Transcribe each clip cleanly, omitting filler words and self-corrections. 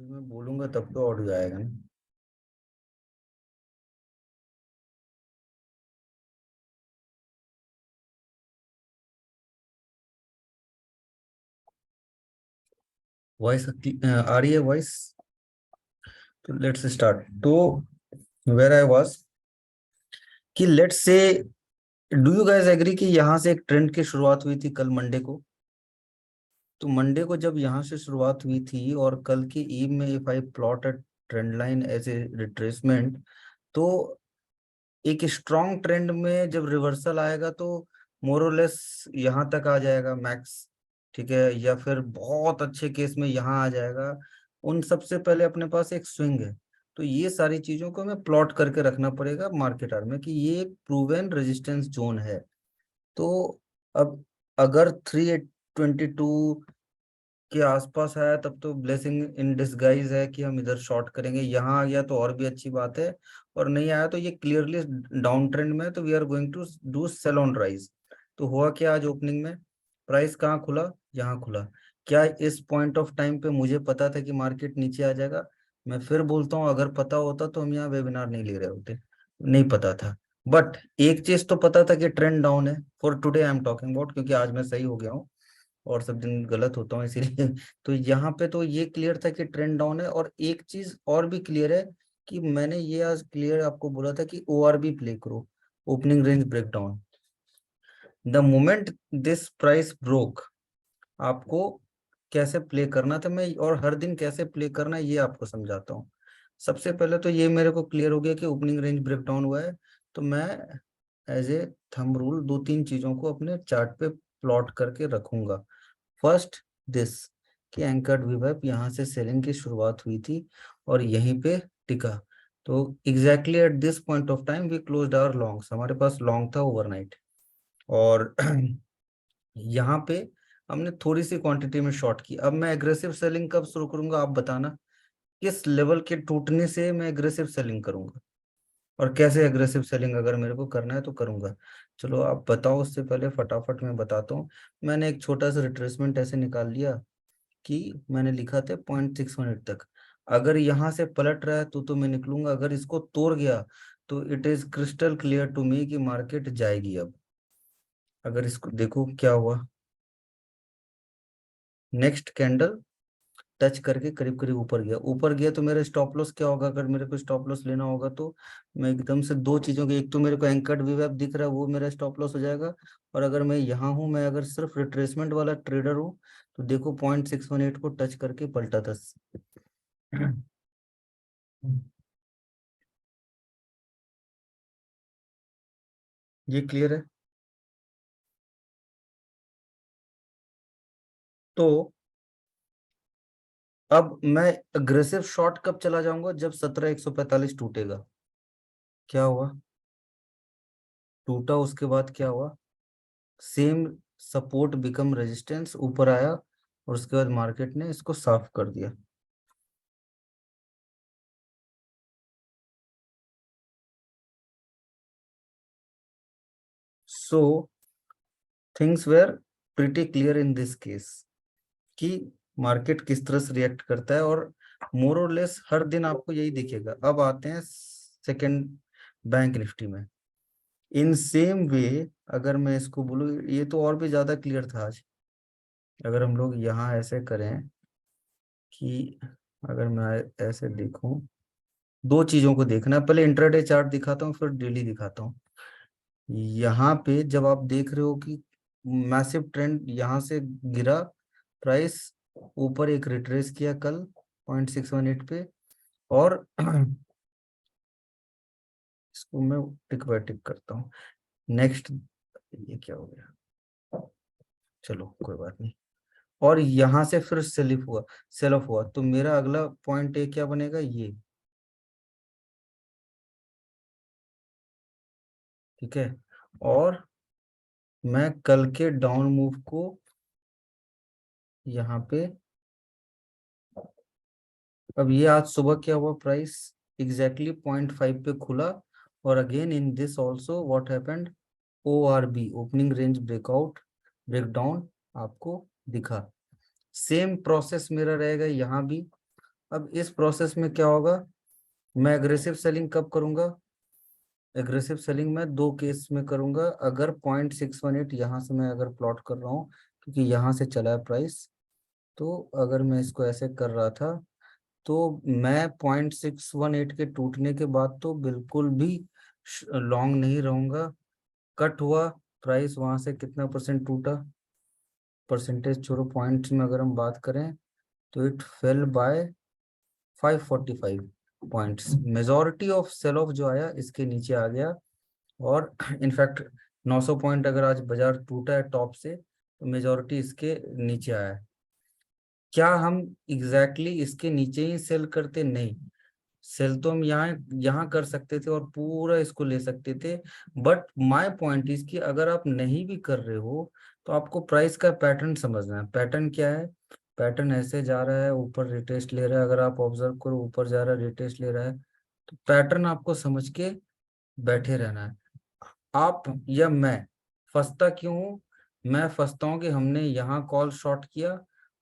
अभी मैं बोलूंगा तब तो ऑडियो आएगा ना। वॉइस आ रही है वॉइस। तो लेट्स स्टार्ट। तो वेयर आई वाज कि let's say do you guys agree कि यहाँ से एक ट्रेंड की शुरुआत हुई थी कल मंडे को। तो मंडे को जब यहाँ से शुरुआत हुई थी और कल की ईव में if I plot a trend line as a retracement, तो एक स्ट्रॉन्ग ट्रेंड में जब रिवर्सल आएगा तो मोरलेस यहाँ तक आ जाएगा मैक्स। ठीक है, या फिर बहुत अच्छे केस में यहाँ आ जाएगा। उन सबसे पहले अपने पास एक स्विंग है। तो ये सारी चीजों को हमें प्लॉट करके रखना पड़ेगा मार्केट आर में कि ये एक प्रूवन रेजिस्टेंस जोन है। तो अब अगर 322 के आसपास आया तब तो ब्लेसिंग इन डिसगाइज है कि हम इधर शॉर्ट करेंगे। यहाँ आ गया तो और भी अच्छी बात है, और नहीं आया तो ये क्लियरली डाउन ट्रेंड में है, तो we are going to do sell on rise. तो हुआ क्या आज ओपनिंग में? प्राइस कहाँ खुला? यहाँ खुला। क्या इस पॉइंट ऑफ टाइम पे मुझे पता था कि मार्केट नीचे आ जाएगा? मैं फिर बोलता हूँ, अगर पता होता तो हम यहाँ वेबिनार नहीं ले रहे होते। नहीं पता था। बट एक चीज तो पता था कि ट्रेंड डाउन है। For today I am talking about, क्योंकि आज मैं सही हो गया हूँ और सब दिन गलत होता हूँ इसीलिए। तो यहाँ पे तो ये क्लियर था कि ट्रेंड डाउन है। और एक चीज और भी क्लियर है कि मैंने ये आज क्लियर आपको बोला था कि ओआरबी प्ले करो, opening range breakdown. The moment this price broke, आपको कैसे प्ले करना था मैं, और हर दिन कैसे प्ले करना है ये आपको समझाता हूँ। सबसे पहले तो ये मेरे को क्लियर हो गया कि ओपनिंग रेंज ब्रेकडाउन हुआ है। तो मैं एज ए थंब रूल दो तीन चीजों को अपने चार्ट पे प्लॉट करके रखूंगा। फर्स्ट, दिस कि एंकर्ड विवेप यहाँ से सेलिंग की शुरुआत हुई थी और यहीं पे टिका। तो exactly at this point of time we closed our longs, हमारे पास लॉन्ग था ओवरनाइट। और यहाँ पे हमने थोड़ी सी क्वांटिटी में शॉर्ट की। अब मैं एग्रेसिव सेलिंग कब शुरू करूंगा आप बताना? किस लेवल के टूटने से मैं एग्रेसिव सेलिंग करूंगा, और कैसे एग्रेसिव सेलिंग अगर मेरे को करना है तो करूंगा। चलो आप बताओ, उससे पहले फटाफट मैं बताता हूँ। मैंने एक छोटा सा रिट्रेसमेंट ऐसे निकाल लिया कि मैंने लिखा था 0.618 तक। अगर यहाँ से पलट रहा है तो मैं निकलूंगा। अगर इसको तोड़ गया तो it is crystal clear to me कि मार्केट जाएगी। अब अगर इसको देखो क्या हुआ, नेक्स्ट कैंडल टच करके करीब करीब ऊपर गया। ऊपर गया तो मेरा स्टॉप लॉस क्या होगा? अगर मेरे को स्टॉप लॉस लेना होगा तो मैं एकदम से दो चीजों के, एक तो मेरे को एंकर्ड वीवैप दिख रहा है वो मेरा स्टॉप लॉस हो जाएगा। और अगर मैं यहाँ हूँ, मैं अगर सिर्फ रिट्रेसमेंट वाला ट्रेडर हूँ, तो देखो 0.618 को टच करके पलटा था। ये क्लियर है? तो अब मैं अग्रेसिव शॉर्ट कब चला जाऊंगा? जब 17,145 टूटेगा। क्या हुआ? टूटा, उसके बाद क्या हुआ? सेम सपोर्ट बिकम रेजिस्टेंस, ऊपर आया और उसके बाद मार्केट ने इसको साफ कर दिया। So things were pretty clear in this case कि मार्केट किस तरह से रिएक्ट करता है, और मोर और लेस हर दिन आपको यही दिखेगा। अब आते हैं सेकेंड बैंक निफ्टी में। इन सेम वे, अगर मैं इसको बोलूँ, ये तो और भी ज्यादा क्लियर था आज। अगर हम लोग यहाँ ऐसे करें कि अगर मैं ऐसे देखूं, दो चीजों को देखना है। पहले इंट्राडे चार्ट दिखाता हूँ, फिर डेली दिखाता हूँ। यहाँ पे जब आप देख रहे हो कि मैसिव ट्रेंड यहाँ से गिरा, प्राइस ऊपर एक रिट्रेस किया कल 0.618 पे, और इसको मैं टिक बाय टिक करता हूँ। नेक्स्ट, ये क्या हो गया? चलो कोई बात नहीं। और यहाँ से फिर सेल ऑफ हुआ, तो मेरा अगला पॉइंट ए क्या बनेगा? ये ठीक है। और मैं कल के डाउन मूव को यहाँ पे, अब ये आज सुबह क्या हुआ? प्राइस एग्जैक्टली 0.5 पे खुला, और again in this also what happened? O R B, opening range breakout breakdown आपको दिखा। सेम प्रोसेस मेरा रहेगा यहाँ भी। अब इस प्रोसेस में क्या होगा, मैं एग्रेसिव सेलिंग कब करूंगा, एग्रेसिव सेलिंग मैं दो केस में करूंगा। अगर 0.618 यहाँ से मैं अगर प्लॉट कर रहा हूँ, क्योंकि यहाँ से चला है प्राइस, तो अगर मैं इसको ऐसे कर रहा था, तो मैं 0.618 के टूटने के बाद तो बिल्कुल भी लॉन्ग नहीं रहूंगा। कट हुआ प्राइस, वहां से कितना परसेंट टूटा, परसेंटेज छोड़ो, पॉइंट्स में अगर हम बात करें तो it fell by 545 points. Majority of sell of जो आया इसके नीचे आ गया, और इनफैक्ट 900 पॉइंट अगर आज बाजार टूटा है टॉप से, तो मेजॉरिटी इसके नीचे आया है। क्या हम एग्जैक्टली इसके नीचे ही सेल करते? नहीं, सेल तो हम यहाँ यहाँ कर सकते थे और पूरा इसको ले सकते थे। बट माय पॉइंट इज कि अगर आप नहीं भी कर रहे हो तो आपको प्राइस का पैटर्न समझना है। पैटर्न क्या है, पैटर्न ऐसे जा रहा है, ऊपर रिटेस्ट ले रहा है, अगर आप ऑब्जर्व करो ऊपर जा रहा है, रिटेस्ट ले रहा है, तो पैटर्न आपको समझ के बैठे रहना है। आप या मैं फंसता क्यों हूँ? मैं फंसता हूँ कि हमने यहाँ कॉल शॉर्ट किया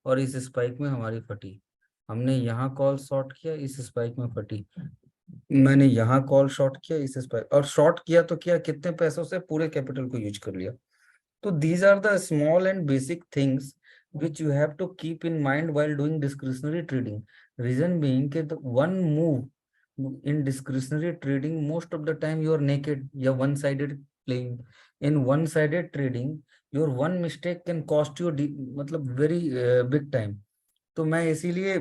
और इस स्पाइक में हमारी फटी, हमने यहाँ कॉल शॉर्ट किया, इस स्पाइक में फटी, मैंने यहाँ कॉल शॉर्ट किया, इस स्पाइक, और शॉर्ट किया तो किया कितने पैसों से, पूरे कैपिटल को यूज कर लिया। तो these are the small and basic things which you have to keep in mind while doing discretionary trading. Reason being that the one move in discretionary trading, most of the time you are naked, you are one-sided playing. In one-sided trading, your one mistake can cost you मतलब very big time. तो मैं इसीलिए,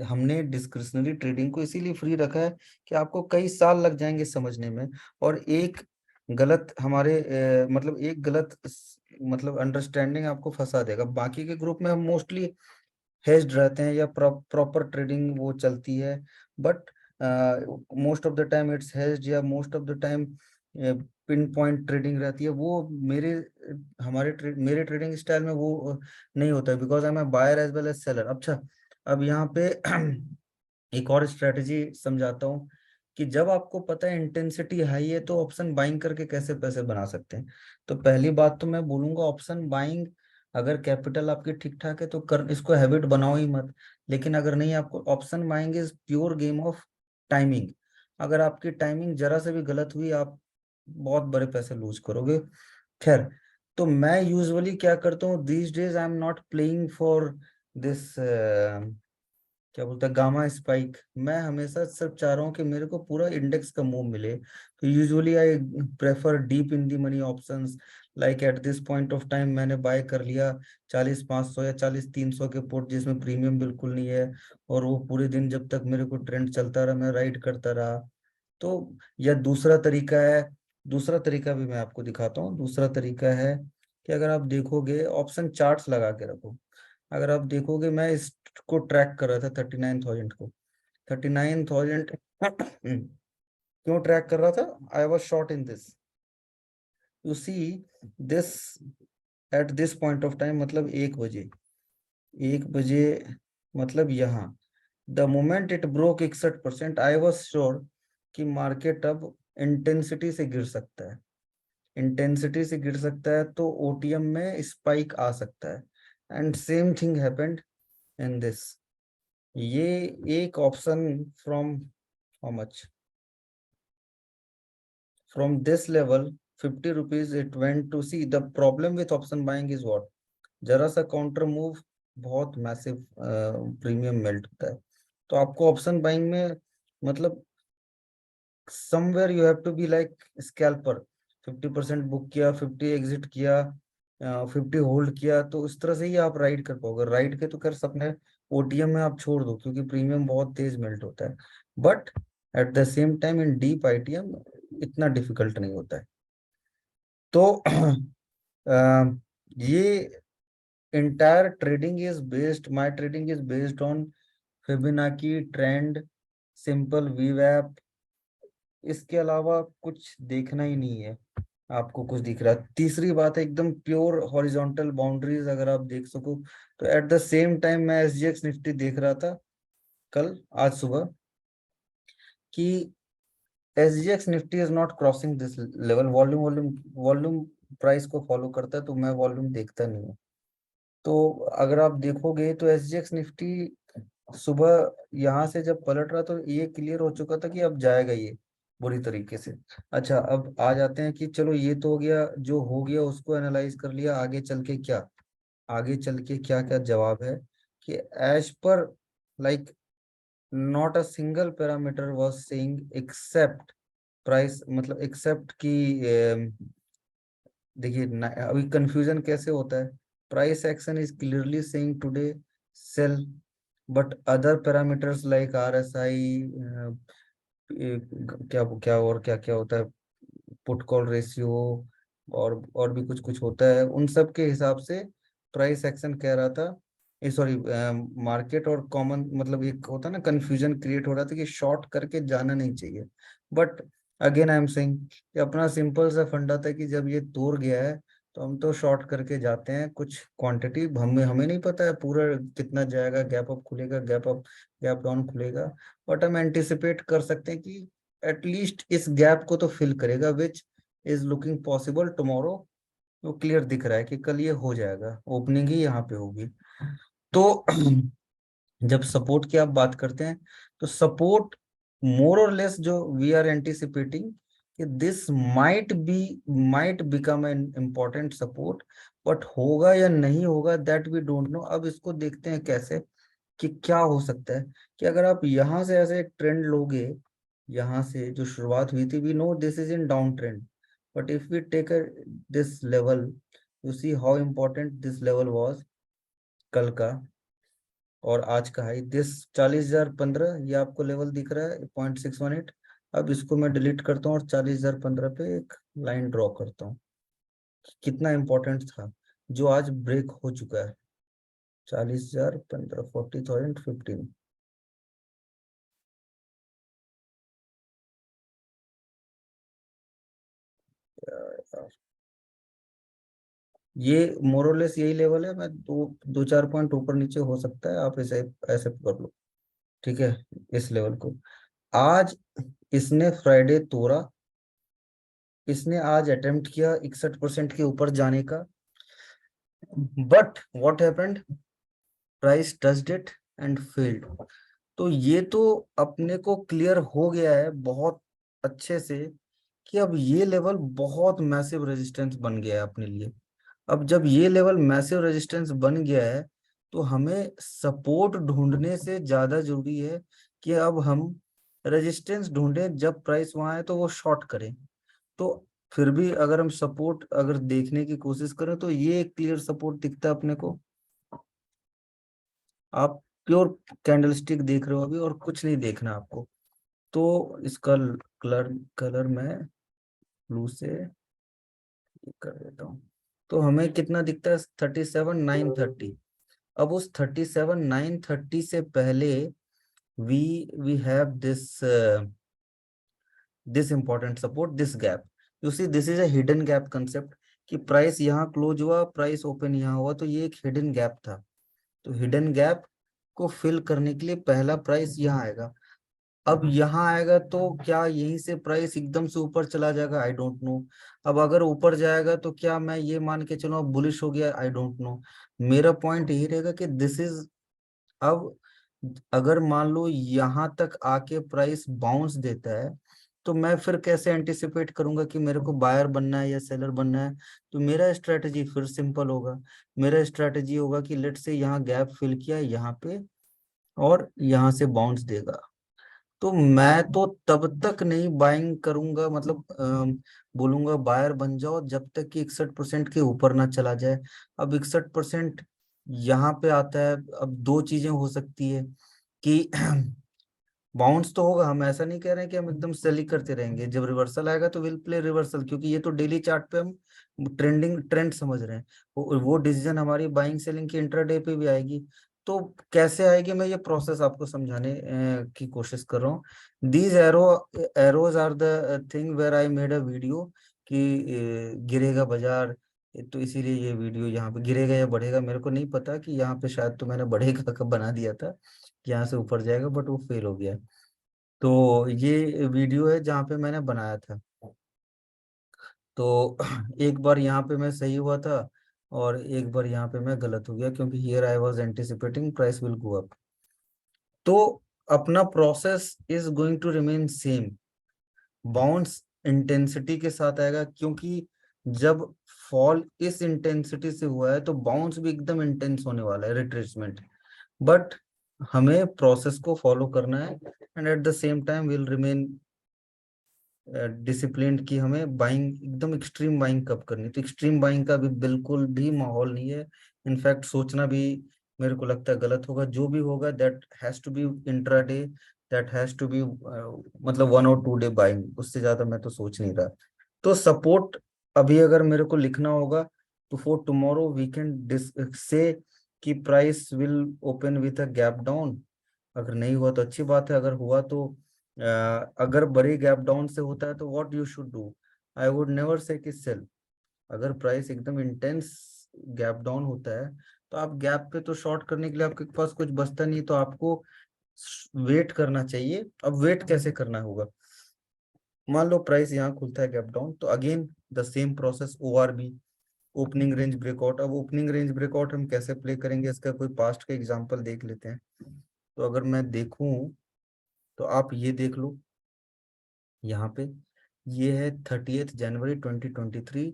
हमने discretionary trading को इसीलिए free रखा है कि आपको कई साल लग जाएंगे समझने में, और एक गलत हमारे मतलब एक गलत मतलब अंडरस्टैंडिंग आपको फंसा देगा। बाकी के ग्रुप में हम मोस्टली हेज्ड रहते हैं या प्रॉपर ट्रेडिंग वो चलती है, but most of the time it's hedged, या most of the time pin point trading रहती है। वो मेरे मेरे ट्रेडिंग स्टाइल में वो नहीं होता है, because I am a buyer as well as seller. अच्छा, अब यहाँ पे एक और स्ट्रेटजी समझाता हूँ कि जब आपको पता है इंटेंसिटी हाई है तो ऑप्शन बाइंग करके कैसे पैसे बना सकते हैं। तो पहली बात तो मैं बोलूंगा, ऑप्शन बाइंग अगर कैपिटल आपकी ठीक ठाक है तो कर, इसको हैबिट बनाओ ही मत। लेकिन अगर नहीं, आपको option buying is pure game of timing. अगर आपकी टाइमिंग जरा से भी गलत हुई, आप बहुत बड़े पैसे लूज करोगे। खैर, तो मैं यूजुअली क्या करता हूँ, these days I am not playing for this क्या बोलता है गामा स्पाइक। मैं हमेशा सिर्फ चाह रहा हूँ कि मेरे को पूरा इंडेक्स का मूव मिले। तो usually I prefer deep in the money options. Like eight this point of time मैंने बाय कर लिया 40-500 या 40-300 के पुट, जिसमें प्रीमियम बिल्कुल नहीं है, और वो पूरे दिन जब तक मेरे को ट्रेंड चलता रहा मैं राइड करता रहा। तो या दूसरा तरीका है, दूसरा तरीका भी मैं आपको दिखाता हूँ। दूसरा तरीका है कि अगर आप देखोगे ऑप्शन चार्ट्स लगा के रखो। अगर आप देखोगे, मैं इसको ट्रैक कर रहा था 39,000 को, 39,000 क्यों ट्रैक कर रहा था? I was short in this, you see this eight this point of time, मतलब 1 बजे, 1 बजे, मतलब यहाँ the moment it broke 61%, I was sure कि मार्केट अब इंटेंसिटी से गिर सकता है, इंटेंसिटी से गिर सकता है, तो ओटीएम में स्पाइक आ सकता है। And same thing happened in this. ये एक option from how much, from this level 50 rupees it went to see. The problem with option buying is what, जरा सा काउंटर मूव बहुत मैसिव प्रीमियम मेल्ट होता है। तो आपको ऑप्शन बाइंग में मतलब somewhere you have to be like scalper. 50% book किया, 50 एग्जिट किया, 50 होल्ड किया, तो इस तरह से ही आप राइड कर पाओगे। राइड के तो कर सपने ओटीएम में आप छोड़ दो, क्योंकि प्रीमियम बहुत तेज मेल्ट होता है, but at the same time in deep ITM इतना डिफिकल्ट नहीं होता है। तो ये entire trading is based, my trading is based on Fibonacci trend, simple VWAP। इसके अलावा कुछ देखना ही नहीं है। आपको कुछ दिख रहा है? तीसरी बात है एकदम प्योर हॉरिजॉन्टल बाउंड्रीज अगर आप देख सको, तो एट द सेम टाइम मैं एसजीएक्स निफ्टी देख रहा था कल, आज सुबह, कि SGX Nifty is not crossing this level. Volume volume volume price को फॉलो करता है, तो मैं वॉल्यूम देखता नहीं हूँ। तो अगर आप देखोगे तो एसजीएक्स निफ्टी सुबह यहाँ से जब पलट रहा तो ये क्लियर हो चुका था कि अब जाएगा ये बुरी तरीके से। अच्छा, अब आ जाते हैं कि चलो ये तो हो गया, जो हो गया उसको एनालाइज कर लिया, आगे चल के क्या, आगे चल के क्या क्या जवाब है कि as per like not a single parameter was saying except price, मतलब एक्सेप्ट की देखिए अभी कंफ्यूजन कैसे होता है, price action is clearly saying today sell, but other parameters like RSI, क्या क्या और क्या क्या होता है, पुट कॉल रेशियो, और भी कुछ कुछ होता है, उन सब के हिसाब से प्राइस एक्शन कह रहा था, सॉरी मार्केट और कॉमन, मतलब एक होता है ना कंफ्यूजन क्रिएट हो रहा था कि शॉर्ट करके जाना नहीं चाहिए। But again I am saying कि अपना सिंपल सा फंडा था कि जब ये तोड़ गया है तो हम तो शॉर्ट करके जाते हैं, कुछ क्वांटिटी हमें हमें नहीं पता है पूरा कितना जाएगा, गैप अप खुलेगा, गैप डाउन खुलेगा, बट हम एंटिसिपेट कर सकते हैं कि एटलीस्ट इस गैप को तो फिल करेगा, which is looking possible tomorrow. तो क्लियर दिख रहा है कि कल ये हो जाएगा, ओपनिंग ही यहाँ पे होगी। तो जब सपोर्ट की आप बात करते हैं तो सपोर्ट मोर और लेस जो वी आर एंटिसिपेटिंग कि this might become an important support, but होगा या नहीं होगा दैट वी डोंट नो। अब इसको देखते हैं कैसे कि क्या हो सकता है कि अगर आप यहाँ से ऐसे एक ट्रेंड लोगे, यहाँ से जो शुरुआत हुई थी, we know this is in down trend, but if we take this level, you see how important this level was कल का और आज का हाई, दिस 40,015, ये आपको लेवल दिख रहा है 0.618। अब इसको मैं डिलीट करता हूँ और 40,015 पे एक लाइन ड्रॉ करता हूँ, कितना इंपॉर्टेंट था जो आज ब्रेक हो चुका है। 40,015, 40,015। ये मोरलेस यही लेवल है, मैं दो दो चार पॉइंट ऊपर नीचे हो सकता है, आप ऐसे ऐसे कर लो, ठीक है, इस लेवल को। आज इसने फ्राइडे तोड़ा, इसने आज अटेम्प्ट किया 61% के ऊपर जाने का, but what happened, price touched it and failed. तो ये तो अपने को क्लियर हो गया है बहुत अच्छे से कि अब ये लेवल बहुत मैसिव रेजिस्टेंस बन गया है अपने लिए। अब जब ये लेवल मैसिव रेजिस्टेंस बन गया है तो हमें सपोर्ट ढूंढने से ज्यादा जरूरी है कि अब हम रेजिस्टेंस ढूंढें, जब प्राइस वहां है तो वो शॉर्ट करें। तो फिर भी अगर हम सपोर्ट अगर देखने की कोशिश करें तो ये एक क्लियर सपोर्ट दिखता है अपने को। आप प्योर कैंडलस्टिक देख रहे हो अभी और कुछ नहीं देखना आपको। तो इसका कलर कलर मैं ब्लू से कर देता हूँ। तो हमें कितना दिखता है, 37,930। अब उस 37,930 से पहले we we have this important support, this gap. You see this is a hidden gap concept, कि प्राइस यहाँ क्लोज हुआ, प्राइस ओपन यहाँ हुआ, तो ये एक हिडन गैप था। तो हिडन गैप को फिल करने के लिए पहला प्राइस यहाँ आएगा। अब यहाँ आएगा तो क्या यहीं से प्राइस एकदम से ऊपर चला जाएगा, आई डोंट नो। अब अगर ऊपर जाएगा तो क्या मैं ये मान के चलूं अब बुलिश हो गया, आई डोंट नो। मेरा पॉइंट यही रहेगा कि दिस इज, अब अगर मान लो यहाँ तक आके प्राइस बाउंस देता है तो मैं फिर कैसे एंटिसिपेट करूंगा कि मेरे को बायर बनना है या सेलर बनना है। तो मेरा स्ट्रेटजी फिर सिंपल होगा, मेरा स्ट्रेटजी होगा कि लेट से यहाँ गैप फिल किया यहाँ पे और यहाँ से बाउंस देगा, तो मैं तो तब तक नहीं बाइंग करूंगा, मतलब बोलूंगा बायर बन जाओ जब तक कि 61% के ऊपर ना चला जाए। अब 61% यहाँ पे आता है, अब दो चीजें हो सकती है कि बाउंस तो होगा, हम ऐसा नहीं कह रहे हैं कि हम एकदम सेल ही करते रहेंगे, जब रिवर्सल आएगा तो विल प्ले रिवर्सल, क्योंकि ये तो डेली चार्ट पे हम ट्रेंड समझ रहे हैं। वो डिसीजन हमारी बाइंग सेलिंग की इंट्राडे पे भी आएगी। तो कैसे आएगी, मैं ये प्रोसेस आपको समझाने की कोशिश कर रहा हूँ। These arrows are the thing where I made a video कि गिरेगा बाजार, तो इसीलिए ये वीडियो यहाँ पे गिरेगा या बढ़ेगा मेरे को नहीं पता, कि यहाँ पे शायद तो मैंने बढ़ेगा का बना दिया था कि यहाँ से ऊपर जाएगा, बट वो फेल हो गया। तो ये वीडियो है जहाँ पे मैंने बनाया था। तो एक बार यहाँ पे मैं सही हुआ था और एक बार यहाँ पे मैं गलत हो गया, क्योंकि here I was anticipating price will go up. तो अपना process is going to remain same, bounce intensity के साथ आएगा, क्योंकि जब फॉल इस इंटेंसिटी से हुआ है तो बाउंस भी एकदम इंटेंस होने वाला है, रिट्रेसमेंट। बट हमें प्रोसेस को फॉलो करना है and at the same time will remain disciplined कि हमें बाइंग एकदम एक्सट्रीम बाइंग कब करनी। तो एक्सट्रीम बाइंग का भी बिल्कुल भी माहौल नहीं है, इनफैक्ट सोचना भी मेरे को लगता है गलत होगा। जो भी होगा that has to be intraday, that has to be मतलब 1 और 2 डे बाइंग, उससे ज्यादा मैं तो सोच नहीं रहा। तो सपोर्ट अभी अगर मेरे को लिखना होगा तो फॉर टुमारो वी कैन से कि price will open with a gap down. अगर नहीं हुआ तो अच्छी बात है, अगर हुआ तो अगर बड़ी गैप डाउन से होता है तो what you should do, I would never say कि सेल। अगर प्राइस एकदम इंटेंस गैप डाउन होता है तो आप गैप पे तो शॉर्ट करने के लिए आपके पास कुछ बचता नहीं, तो आपको वेट करना चाहिए। अब वेट कैसे करना होगा, मान लो प्राइस यहाँ खुलता है गैप डाउन, तो again the same process, ओआरबी, opening range breakout. अब ओपनिंग रेंज ब्रेकआउट हम कैसे प्ले करेंगे, इसका कोई पास्ट का एग्जांपल देख लेते हैं। तो अगर मैं देखूं तो आप ये देख लो यहाँ पे, ये है 30th January 2023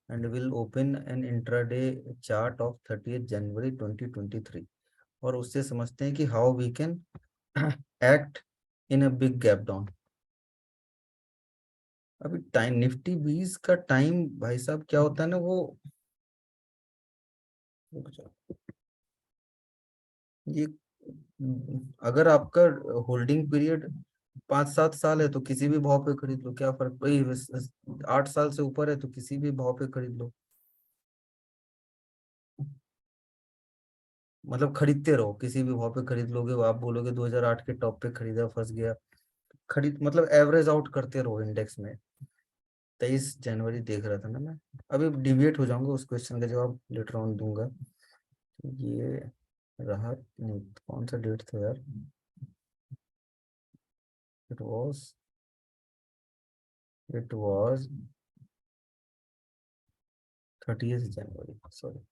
and will open an intraday chart of 30th January 2023। और उससे समझते हैं कि how we can act in a big gap down. अभी टाइम निफ्टी 20 का टाइम भाई साहब क्या होता है ना वो, रुक जाओ। ये अगर आपका होल्डिंग पीरियड 5-7 साल है तो किसी भी भाव पे खरीद लो, क्या फर्क भाई, 8 साल से ऊपर है तो किसी भी भाव पे खरीद लो, मतलब खरीदते रहो, किसी भी भाव पे खरीद लोगे। वो आप बोलोगे 2008 के टॉप पे खरीदा फंस गया, खरीद मतलब एवरेज आउट करते रहो इंडेक्स में। 23 जनवरी देख रहा था ना मैं, अभी डिविएट हो जाऊंगा, उस क्वेश्चन का जवाब लेटर ऑन दूंगा। ये रहा नहीं, कौन सा डेट था यार, it was it was 30th January, sorry.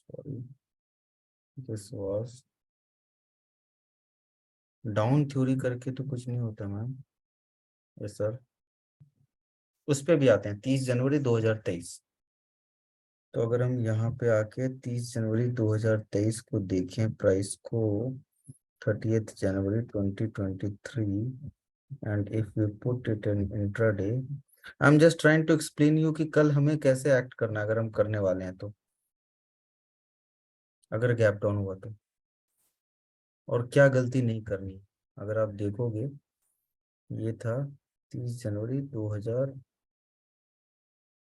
Sorry, this was down theory करके तो कुछ नहीं होता मैम। यस सर, उस पे भी आते हैं 30 जनवरी 2023। तो अगर हम यहाँ पे आके 30 जनवरी 2023 को देखें प्राइस को, 30th January 2023, and if we put it in intraday, I am just trying to explain you कि कल हमें कैसे एक्ट करना है अगर हम करने वाले हैं तो, अगर गैप डाउन हुआ तो, और क्या गलती नहीं करनी। अगर आप देखोगे, ये था 30 जनवरी 2000,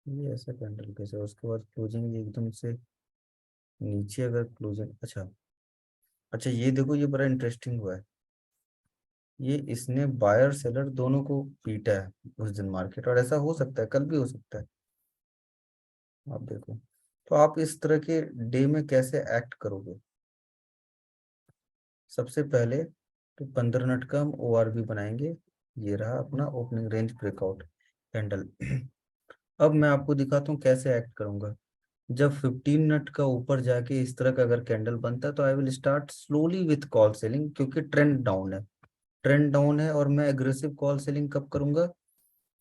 ये ऐसा कैंडल कैसे, उसके बाद क्लोजिंग एकदम से नीचे, अगर क्लोजिंग, अच्छा अच्छा, ये देखो ये बड़ा इंटरेस्टिंग हुआ है, ये इसने बायर सेलर दोनों को पीटा है उस दिन मार्केट, और ऐसा हो सकता है कल भी हो सकता है, आप देखो। तो आप इस तरह के डे में कैसे एक्ट करोगे, सबसे पहले तो 15 मिनट का हम ओआरबी बनाएंगे। ये रहा अपना ओपनिंग रेंज ब्रेकआउट कैंडल। अब मैं आपको दिखाता हूँ कैसे एक्ट करूंगा। जब 15 मिनट का ऊपर जाके इस तरह का अगर कैंडल बनता है तो I will start slowly with call selling, क्योंकि ट्रेंड डाउन है, ट्रेंड डाउन है। और मैं एग्रेसिव कॉल सेलिंग कब करूंगा,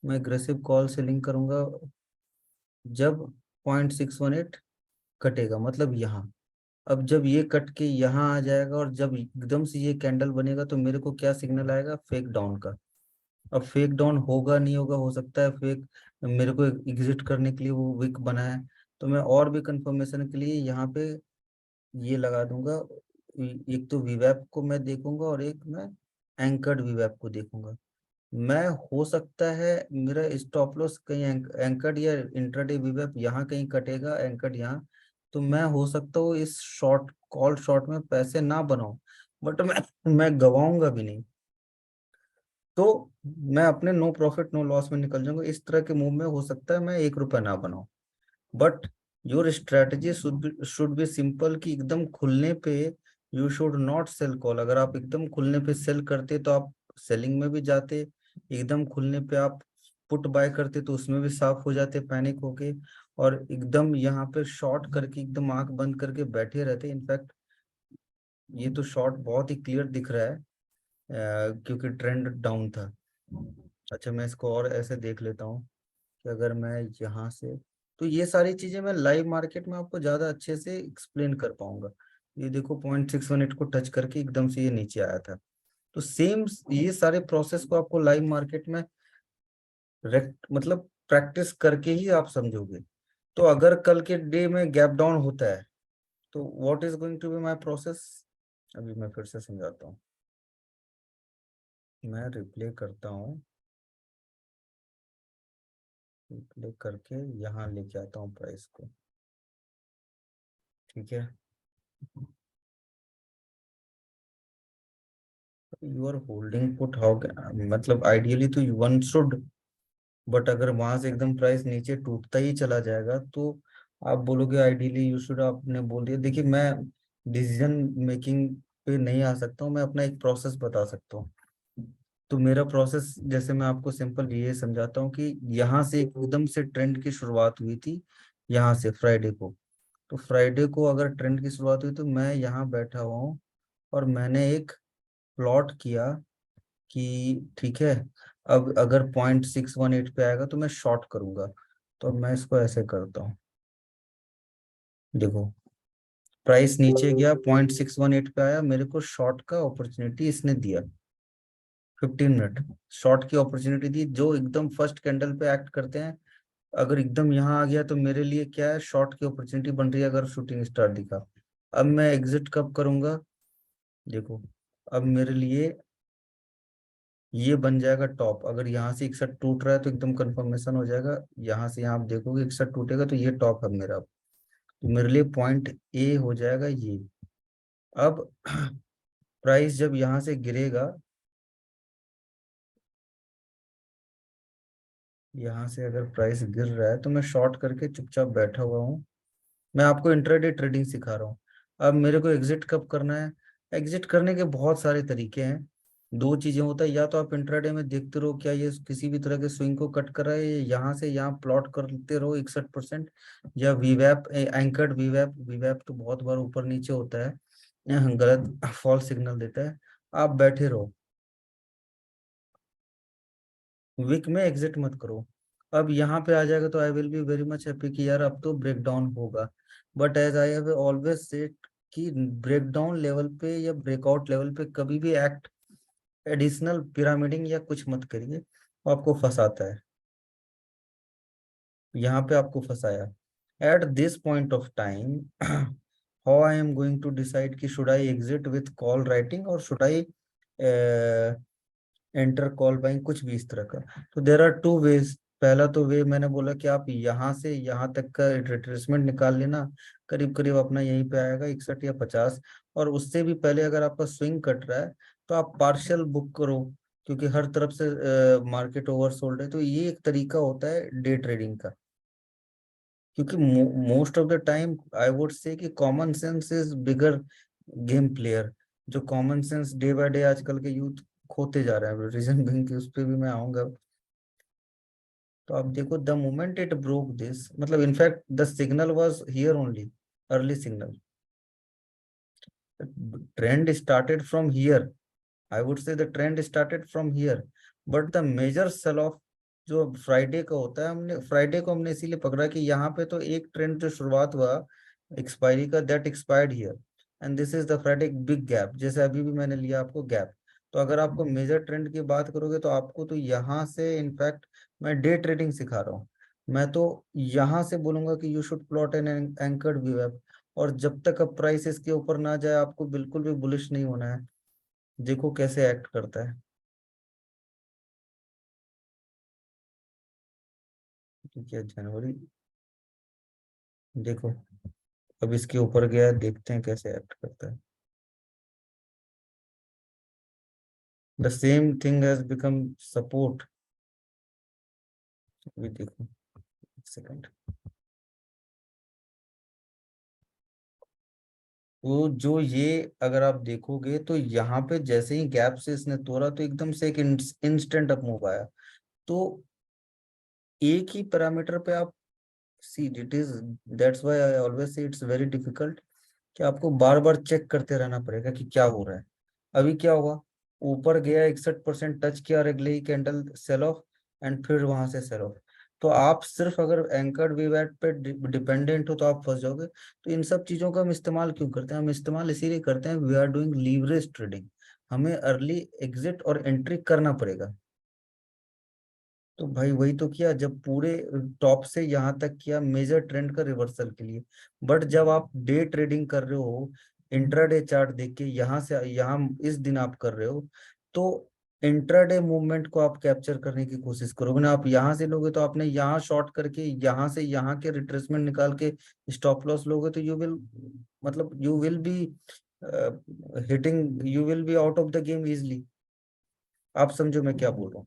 मैं एग्रेसिव कॉल सेलिंग करूंगा जब 0.618 कटेगा, मतलब यहाँ। अब जब ये कट के यहाँ आ जाएगा और जब एकदम से ये कैंडल बनेगा तो मेरे को क्या सिग्नल आएगा, फेक डाउन का। अब फेक डाउन होगा नहीं होगा, हो सकता है फेक, मेरे को एग्जिट करने के लिए वो विक बना है, तो मैं और भी कंफर्मेशन के लिए यहाँ पे ये लगा दूंगा। एक तो वीवैप को मैं देखूंगा और एक मैं एंकर्ड वीवैप को देखूंगा। मैं हो सकता है मेरा स्टॉप लॉस कहीं एंकर्ड या इंट्राडे वीवैप यहाँ कहीं कटेगा, एंकर्ड यहाँ, तो मैं हो सकता हूँ इस शॉर्ट कॉल शॉर्ट में पैसे ना बनाऊं, बट मैं गवाऊंगा भी नहीं। तो मैं अपने नो प्रॉफिट नो लॉस में निकल जाऊंगा। इस तरह के मूव में हो सकता है मैं 1 रुपया ना बनाऊं, but your strategy should be simple कि एकदम खुलने पे you should not sell call. अगर आप एकदम खुलने पे सेल करते तो आप सेलिंग में भी जाते, एकदम खुलने पे आप पुट बाय करते तो उसमें भी साफ हो जाते पैनिक होके, और एकदम यहाँ पे शॉर्ट करके एकदम आंख बंद करके बैठे रहते। इनफैक्ट ये तो शॉर्ट बहुत ही क्लियर दिख रहा है, क्योंकि ट्रेंड डाउन था। अच्छा, मैं इसको और ऐसे देख लेता हूँ कि अगर मैं यहाँ से, तो ये सारी चीजें मैं लाइव मार्केट में आपको ज्यादा अच्छे से एक्सप्लेन कर पाऊंगा। ये देखो 0.618 को टच करके एकदम से ये नीचे आया था। तो सेम ये सारे प्रोसेस को आपको लाइव मार्केट में मतलब प्रैक्टिस करके ही आप समझोगे। तो अगर कल के डे में गैप डाउन होता है तो what is going to be my process, अभी मैं फिर से समझाता हूँ। मैं रिप्ले करता हूँ, रिप्ले करके यहाँ लेके आता हूँ प्राइस को। ठीक है, you are holding put, how, मतलब आइडियली तो वन शुड, बट अगर वहां से एकदम प्राइस नीचे टूटता ही चला जाएगा तो आप बोलोगे आइडियली यू शुड, आपने बोल दिया। देखिए, मैं डिसीजन मेकिंग पे नहीं आ सकता हूँ, मैं अपना एक प्रोसेस बता सकता हूँ। तो मेरा प्रोसेस, जैसे मैं आपको सिंपल ये समझाता हूँ कि यहाँ से एकदम से ट्रेंड की शुरुआत हुई थी, यहाँ से फ्राइडे को। तो फ्राइडे को अगर ट्रेंड की शुरुआत हुई तो मैं यहाँ बैठा हुआ हूँ और मैंने एक प्लॉट किया कि ठीक है, अब अगर 0.618 पे आएगा तो मैं शॉर्ट करूंगा। तो अब मैं इसको ऐसे करता हूँ, देखो प्राइस नीचे गया, 0.618 पे आया, मेरे को शॉर्ट का अपॉर्चुनिटी इसने दिया। 15 मिनट शॉर्ट की अपॉर्चुनिटी दी, जो एकदम फर्स्ट कैंडल पे एक्ट करते हैं। अगर एकदम यहाँ आ गया तो मेरे लिए क्या है, शॉर्ट की अपॉर्चुनिटी बन रही है अगर शूटिंग स्टार दिखा। अब मैं एग्जिट कब करूंगा, देखो अब मेरे लिए ये बन जाएगा टॉप। अगर यहाँ से 61 टूट रहा है तो एकदम कंफर्मेशन हो जाएगा, यहाँ से यहाँ आप देखोगे 61 टूटेगा तो ये टॉप है मेरा। तो मेरे लिए पॉइंट ए हो जाएगा ये। अब प्राइस जब यहाँ से गिरेगा, यहाँ से अगर प्राइस गिर रहा है तो मैं शॉर्ट करके चुपचाप बैठा हुआ हूँ। मैं आपको इंट्राडे ट्रेडिंग सिखा रहा हूँ। अब मेरे को एग्जिट कब करना है, एग्जिट करने के बहुत सारे तरीके हैं। दो चीजें होता है, या तो आप इंट्राडे में देखते रहो क्या ये किसी भी तरह के स्विंग को कट कर रहा है, यहाँ से यहाँ प्लॉट करते रहो 61%, या वीवैप, एंकर्ड वीवैप। वीवैप तो बहुत बार ऊपर नीचे होता है, गलत फॉल्स सिग्नल देता है। आप बैठे रहो, वीक में एग्जिट मत करो। अब यहाँ पे आ जाएगा तो I will be very much happy कि यार अब तो ब्रेक डाउन होगा। But as I have always said कि ब्रेक डाउन लेवल पे या ब्रेकआउट लेवल पे कभी भी एक्ट एडिशनल पिरामिडिंग या कुछ मत करिए, वो आपको फंसाता है। यहाँ पे आपको फंसाया। At this point of time how I am going to decide कि should I exit with call writing और should I enter call buying, कुछ भी इस तरह का। तो देर आर टू वेज। पहला तो वे मैंने बोला कि आप यहाँ से यहाँ तक का रिट्रेसमेंट निकाल लेना, करीब करीब अपना यहीं पे आएगा 61 या 50। और उससे भी पहले अगर आपका स्विंग कट रहा है तो आप पार्शियल बुक करो, क्योंकि हर तरफ से मार्केट ओवरसोल्ड है। तो ये एक तरीका होता है डे ट्रेडिंग का। क्योंकि most of the time I would say कि common sense is bigger game player. जो common sense day by day आजकल के यूथ खोते जा रहे हैं, रीजन बिंग की उस पर भी मैं आऊंगा। तो आप देखो, the moment it broke this, मतलब in fact the signal was here only, early signal, trend started from here. I would say the trend started from here, but the major sell of जो फ्राइडे का होता है, हमने Friday को हमने इसीलिए पकड़ा कि यहाँ पे तो एक ट्रेंड जो शुरुआत हुआ एक्सपायरी का, that expired here, and this is the Friday big gap, जैसे अभी भी मैंने लिया आपको गैप। तो अगर आपको मेजर ट्रेंड की बात करोगे तो आपको तो यहाँ से, इनफैक्ट मैं डे ट्रेडिंग सिखा रहा हूँ, मैं तो यहाँ से बोलूंगा कि you should plot an anchored view. और जब तक अब प्राइस इसके ऊपर ना जाए आपको बिल्कुल भी बुलिश नहीं होना है। देखो कैसे एक्ट करता है। ठीक है, जनवरी, देखो अब इसके ऊपर गया है, देखते हैं कैसे एक्ट करता है। The same thing has become support. अभी देखो, एक सेकंड। तो जो ये अगर आप देखोगे तो यहाँ पे जैसे ही गैप से इसने तोड़ा तो एकदम से एक इंस्टेंट अप मूव आया। तो एक ही पैरामीटर पे आप see it is, that's why I always say it's very difficult कि आपको बार बार चेक करते रहना पड़ेगा कि क्या हो रहा है। अभी क्या हुआ, ऊपर गया 61% टच किया और अगले ही कैंडल सेल ऑफ एंड फिर वहां से सेल ऑफ। तो आप सिर्फ अगर एंकर्ड वीवैट पे डिपेंडेंट हो तो आप फंस जाओगे। तो इन सब चीजों का हम इस्तेमाल क्यों करते हैं? हम इस्तेमाल इसीलिए करते हैं, we are doing leverage trading. हमें अर्ली एग्जिट और एंट्री करना पड़ेगा। तो भाई वही तो किया जब पूरे टॉप से यहाँ तक किया मेजर ट्रेंड का रिवर्सल के लिए। बट जब आप डे ट्रेडिंग कर रहे हो, इंट्राडे चार्ट देख के यहाँ से यहाँ इस दिन आप कर रहे हो, तो इंट्राडे मूवमेंट को आप कैप्चर करने की कोशिश करोगे ना। आप यहाँ से लोगे तो आपने यहाँ शॉर्ट करके यहाँ से यहाँ के रिट्रेसमेंट निकाल के स्टॉप लॉस लोगे तो यू विल, मतलब you will be hitting, you will be out of the game easily. आप समझो मैं क्या बोल रहा हूँ।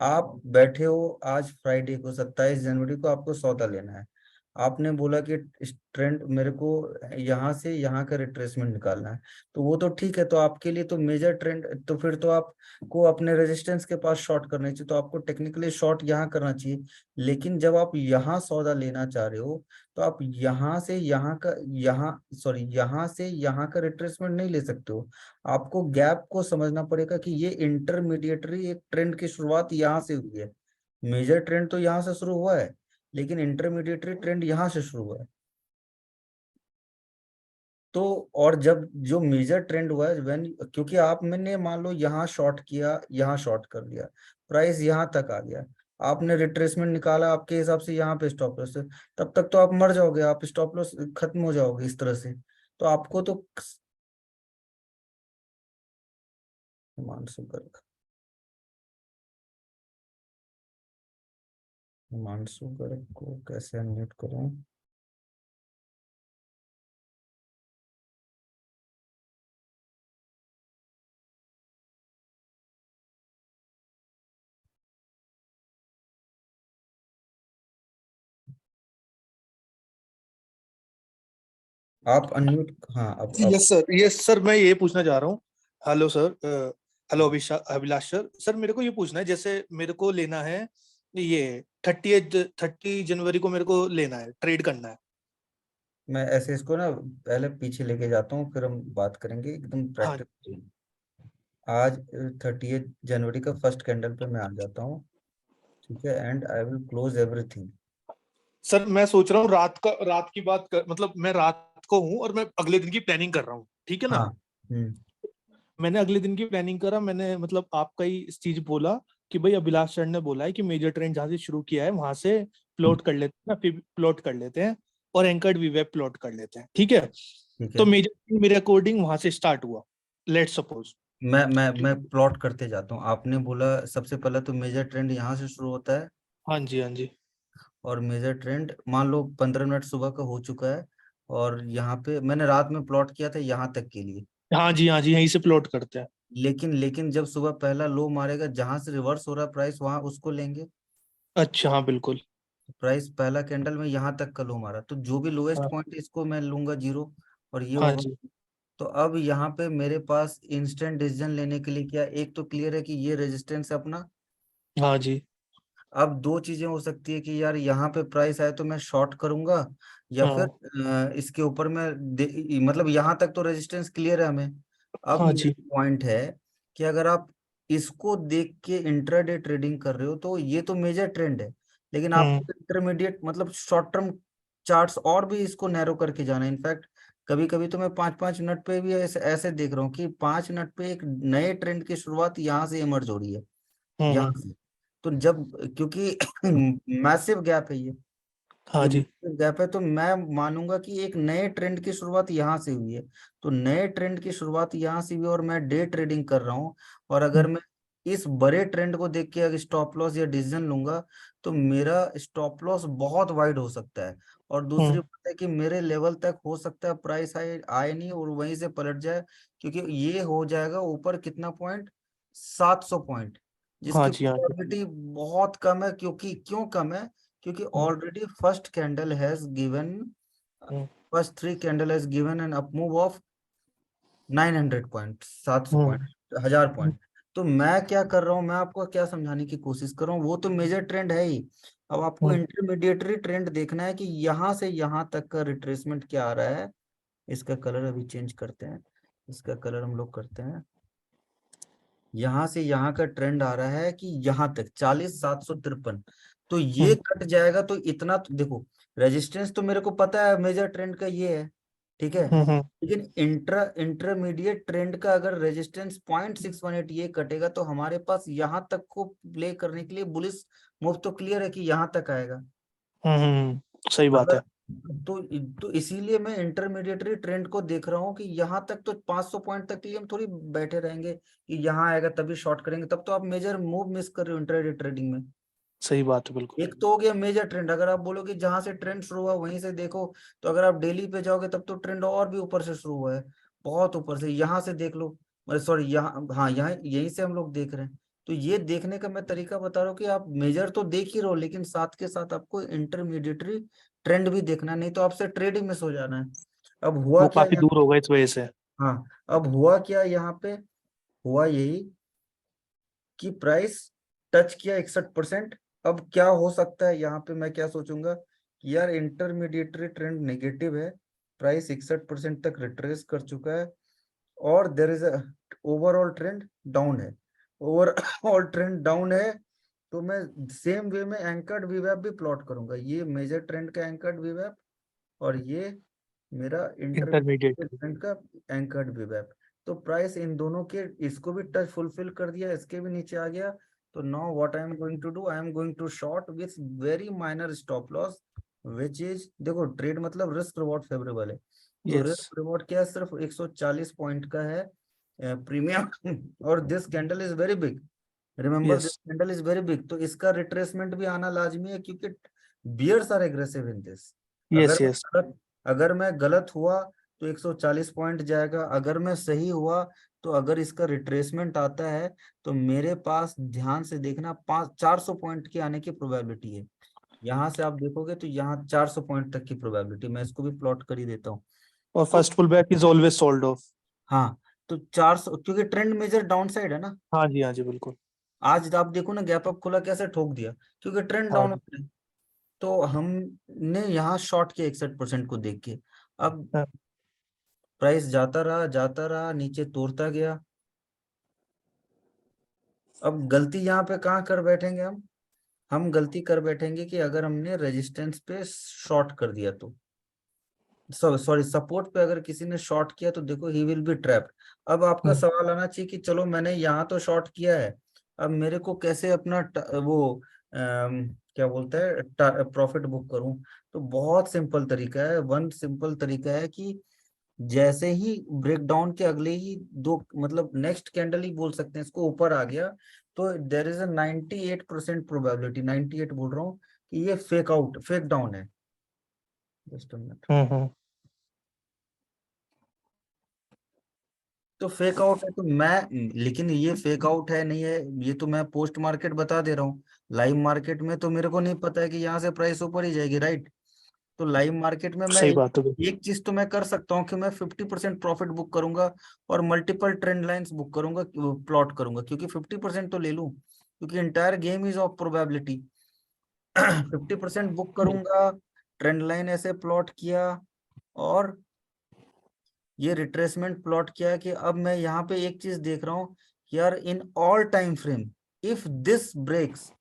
आप बैठे हो आज फ्राइडे को 27 जनवरी को, आपको सौदा लेना है। आपने बोला कि इस ट्रेंड मेरे को यहाँ से यहाँ का रिट्रेसमेंट निकालना है, तो वो तो ठीक है। तो आपके लिए तो मेजर ट्रेंड, तो फिर तो आपको अपने रेजिस्टेंस के पास शॉर्ट करना चाहिए, तो आपको टेक्निकली शॉर्ट यहाँ करना चाहिए। लेकिन जब आप यहाँ सौदा लेना चाह रहे हो तो आप यहाँ से यहाँ का, यहाँ सॉरी यहाँ से यहाँ का रिट्रेसमेंट नहीं ले सकते हो। आपको गैप को समझना पड़ेगा कि ये इंटरमीडिएटरी एक ट्रेंड की शुरुआत यहाँ से हुई है। मेजर ट्रेंड तो यहाँ से शुरू हुआ है, लेकिन इंटरमीडिएटरी ट्रेंड यहाँ से शुरू हुआ है। तो और जब जो मेजर ट्रेंड हुआ है व्हेन, क्योंकि आप मैंने मान लो यहाँ शॉर्ट किया, यहाँ शॉर्ट कर लिया, प्राइस यहाँ तक आ गया, आपने रिट्रेसमेंट निकाला, आपके हिसाब से यहाँ पे स्टॉप लॉस है, तब तक तो आप मर जाओगे, आप स्टॉप लॉस खत्म हो जाओगे इस तरह से। तो आपको तो हिमांशु गर्ग, हिमांशु गर्ग को कैसे अनम्यूट करूं? आप अनम्यूट, हाँ अब यस सर, यस सर, मैं ये पूछना चाह रहा हूँ। Hello sir, hello Abhilash sir. Sir मेरे को ये पूछना है, जैसे मेरे को लेना है ये 30 जनवरी को मेरे को लेना है, ट्रेड करना है। मैं ऐसे इसको ना पहले पीछे लेके जाता हूँ, फिर हम बात करेंगे एकदम हाँ प्रैक्टिस। आज 30 जनवरी का फर्स्ट कैंडल पे मैं आ जाता हूँ, ठीक है, and I will close everything. Sir, मैं सोच रहा हूँ रात की बात मतलब मैं रात को हूँ और मैं अगले दिन की प्लानिंग कर रहा हूँ, ठीक है हाँ। ना। हम्म। मैंने अगले दिन की प्लानिंग करा, मैंने मतलब आपका ही इस चीज बोला कि भाई अभिलाष सर ने बोला है कि मेजर ट्रेंड जहां से शुरू किया है वहां से प्लॉट कर लेते हैं, फिर प्लॉट कर लेते हैं और एंकर्ड वीवेब प्लॉट कर लेते हैं, ठीक है। ठीक तो है, मेजर ट्रेंड मेरे अकॉर्डिंग वहां से स्टार्ट हुआ, लेट्स सपोज। मैं प्लॉट करते जाता हूँ। आपने बोला सबसे पहले तो मेजर ट्रेंड यहाँ से शुरू होता है, हाँ जी, हाँ जी। और मेजर ट्रेंड मान लो 15 मिनट सुबह का हो चुका है, और यहाँ पे मैंने रात में प्लॉट किया था यहाँ तक के लिए। हाँ जी, हाँ जी, यहीं से प्लॉट करते हैं। लेकिन लेकिन जब सुबह पहला लो मारेगा जहां से रिवर्स हो रहा है प्राइस, वहां उसको लेंगे। अच्छा, हाँ बिल्कुल। प्राइस पहला कैंडल में यहाँ तक का लो मारा, तो जो भी लोएस्ट हाँ, पॉइंट है इसको मैं लूंगा जीरो, और ये हाँ होगा। जी, तो अब यहाँ पे मेरे पास इंस्टेंट डिसीजन लेने के लिए क्या, एक तो क्लियर है कि ये रेजिस्टेंस है अपना। हाँ जी। अब दो चीजें हो सकती है कि यार यहाँ पे प्राइस आए तो मैं शॉर्ट करूंगा, या फिर हाँ, इसके ऊपर मैं मतलब यहाँ तक तो रेजिस्टेंस क्लियर है हमें। अब हाँ मेरा जी। पॉइंट है कि अगर आप इसको देख के इंट्राडे ट्रेडिंग कर रहे हो तो ये तो मेजर ट्रेंड है, लेकिन हम्म, आपको इंटरमीडिएट मतलब शॉर्ट टर्म चार्ट्स और भी इसको नैरो करके जाना है। इनफैक्ट कभी कभी तो मैं 5-5 मिनट पे भी ऐसे ऐसे देख रहा हूँ कि 5 मिनट पे एक नए ट्रेंड की शुरुआत यहाँ से इमर्ज हो रही है, यहाँ से। तो जब, क्योंकि मैसिव गैप है हाँ ये जी। मैसिव गैप है, तो मैं मानूंगा कि एक नए ट्रेंड की शुरुआत यहाँ से हुई है। तो नए ट्रेंड की शुरुआत यहाँ से हुई है और मैं डे ट्रेडिंग कर रहा हूँ, और अगर मैं इस बड़े ट्रेंड को देख के अगर स्टॉप लॉस या डिसीजन लूंगा तो मेरा स्टॉप लॉस बहुत वाइड हो सकता है। और दूसरी हम्म, बात है कि मेरे लेवल तक हो सकता है प्राइस आए आए नहीं और वहीं से पलट जाए, क्योंकि ये हो जाएगा ऊपर कितना पॉइंट, 700 पॉइंट, हाँ जिसकी जी, हाँ जी। प्रोबेबिलिटी बहुत कम है। क्योंकि क्यों कम है? क्योंकि hmm, already first candle has given, hmm, first three candle has given an up move of 900 point, 700 hmm, point, 1000 point. तो मैं क्या कर रहा हूँ, मैं आपको क्या समझाने की कोशिश कर रहा हूँ, वो तो मेजर ट्रेंड है ही। अब आपको हम्म, इंटरमीडिएटरी ट्रेंड देखना है कि यहाँ से यहाँ तक का रिट्रेसमेंट क्या आ रहा है। इसका कलर अभी चेंज करते हैं, इसका कलर हम लोग करते हैं। यहाँ से यहाँ का ट्रेंड आ रहा है कि यहाँ तक 40,753, तो ये हम्म, कट जाएगा तो इतना तो देखो, रेजिस्टेंस तो मेरे को पता है मेजर ट्रेंड का ये है, ठीक है। हम्म, लेकिन इंटरमीडिएट ट्रेंड का अगर रेजिस्टेंस 0.618 ये कटेगा तो हमारे पास यहाँ तक को प्ले करने के लिए बुलिश मूव तो क्लियर है कि यहाँ तक आएगा। सही बात अगर है। तो इसीलिए मैं इंटरमीडिएटरी ट्रेंड को देख रहा हूँ कि यहाँ तक तो 500 पॉइंट तक के लिए हम थोड़ी बैठे रहेंगे कि यहाँ आएगा तभी शॉर्ट करेंगे, तब तो आप मेजर मूव मिस कर रहे हो इंट्राडे ट्रेडिंग में। सही बात है बिल्कुल। एक तो हो गया मेजर ट्रेंड, अगर आप बोलोगे जहां से ट्रेंड शुरू हुआ वहीं से देखो, तो अगर आप डेली पे जाओगे तब तो ट्रेंड और भी ऊपर से शुरू हुआ है, बहुत ऊपर से, यहाँ से देख लो, सॉरी यहाँ, हाँ यहाँ यहीं से हम लोग देख रहे हैं। तो ये देखने का मैं तरीका बता रहा हूँ कि आप मेजर तो देख ही रहो, लेकिन साथ के साथ आपको इंटरमीडिएटरी ट्रेंड भी देखना है, नहीं तो आपसे ट्रेडिंग मिस हो जाना है। अब हुआ वो क्या काफी यहाँ, दूर होगा इस वजह से। हाँ, अब हुआ क्या यहाँ पे, हुआ यही कि प्राइस टच किया 61%। अब क्या हो सकता है यहाँ पे, मैं क्या सोचूंगा कि यार इंटरमीडिएटरी ट्रेंड नेगेटिव है, प्राइस 61% तक रिट्रेस कर चुका है, और there is a overall trend down है, ओवरऑल ट्रेंड डाउन है। तो मैं सेम वे में एंकर्ड वीवैप भी प्लॉट करूंगा, ये मेजर ट्रेंड का एंकर्ड वीवैप, और ये मेरा इंटरमीडिएट। इंटरमीडिएट ट्रेंड का एंकर्ड वीवैप। तो प्राइस इन दोनों के, इसको भी टच फुलफिल कर दिया, इसके भी नीचे आ गया। तो now what I am going to do, I am going to short with very minor stop loss, which is, देखो ट्रेड मतलब रिस्क रिवॉर्ड फेवरेबल है, तो यस। रिस्क रिवॉर्ड क्या है, सिर्फ 140 पॉइंट का है प्रीमियम और this candle is very big, remember this yes. Candle is very big, तो इसका रिट्रेसमेंट भी आना लाजमी है, क्योंकि bears are aggressive in this. Yes. अगर मैं यस। गलत अगर मैं गलत हुआ तो 140 पॉइंट जाएगा, अगर मैं सही हुआ तो अगर इसका रिट्रेसमेंट आता है तो मेरे पास, ध्यान से देखना, 400 पॉइंट के आने की प्रोबेबिलिटी है। यहाँ से आप देखोगे तो यहाँ 400 पॉइंट तक की प्रोबेबिलिटी, मैं इसको भी प्लॉट कर ही देता हूँ। और तो first pull back is always sold off. हाँ, तो 400, क्योंकि ट्रेंड मेजर डाउन साइड है ना। हाँ जी, हाँ जी, बिल्कुल। आज आप देखो ना, गैप अप खुला कैसे ठोक दिया, क्योंकि ट्रेंड हाँ डाउन जी। होता है। तो हमने यहाँ शॉर्ट किया 61% को देख के। अब हाँ। प्राइस जाता रहा, नीचे तोड़ता गया। अब गलती यहाँ पे कहाँ कर बैठेंगे हम गलती कर बैठेंगे कि अगर हमने रेजिस्टेंस पे शॉर्ट कर दिया तो, सॉरी सपोर्ट पे अगर किसी ने शॉर्ट किया तो देखो ही विल बी ट्रैप्ड। अब आपका हम्म, सवाल आना चाहिए कि चलो मैंने यहाँ तो शॉर्ट किया है, अब मेरे को कैसे अपना वो क्या बोलता है प्रॉफिट बुक करूं। तो बहुत सिंपल तरीका है, वन सिंपल तरीका है कि जैसे ही ब्रेकडाउन के अगले ही दो, मतलब नेक्स्ट कैंडल ही बोल सकते हैं इसको, ऊपर आ गया, तो देर इज अ 98% प्रोबेबिलिटी, 98 बोल रहा हूँ, कि ये फेक डाउन है। Just a minute. हम्म। तो फेक आउट है तो मैं, लेकिन ये फेक आउट है नहीं है, ये तो मैं पोस्ट मार्केट बता दे रहा हूँ। लाइव मार्केट में तो मेरे को नहीं पता है कि यहाँ से प्राइस ऊपर ही जाएगी, राइट। तो लाइव मार्केट में मैं सही बात है बिल्कुल। एक चीज तो मैं कर सकता हूँ कि मैं 50% प्रॉफिट बुक करूंगा और मल्टीपल ट्रेंड लाइंस बुक करूंगा, प्लॉट करूंगा, क्योंकि 50% तो ले लूं, क्योंकि entire game is of probability. 50% book करूंगा, ट्रेंड लाइन ऐसे प्लॉट किया, और ये रिट्रेसमेंट प्लॉट किया है कि अब मैं यहाँ पे एक चीज देख रहा हूँ कि यार in all time frame if this breaks,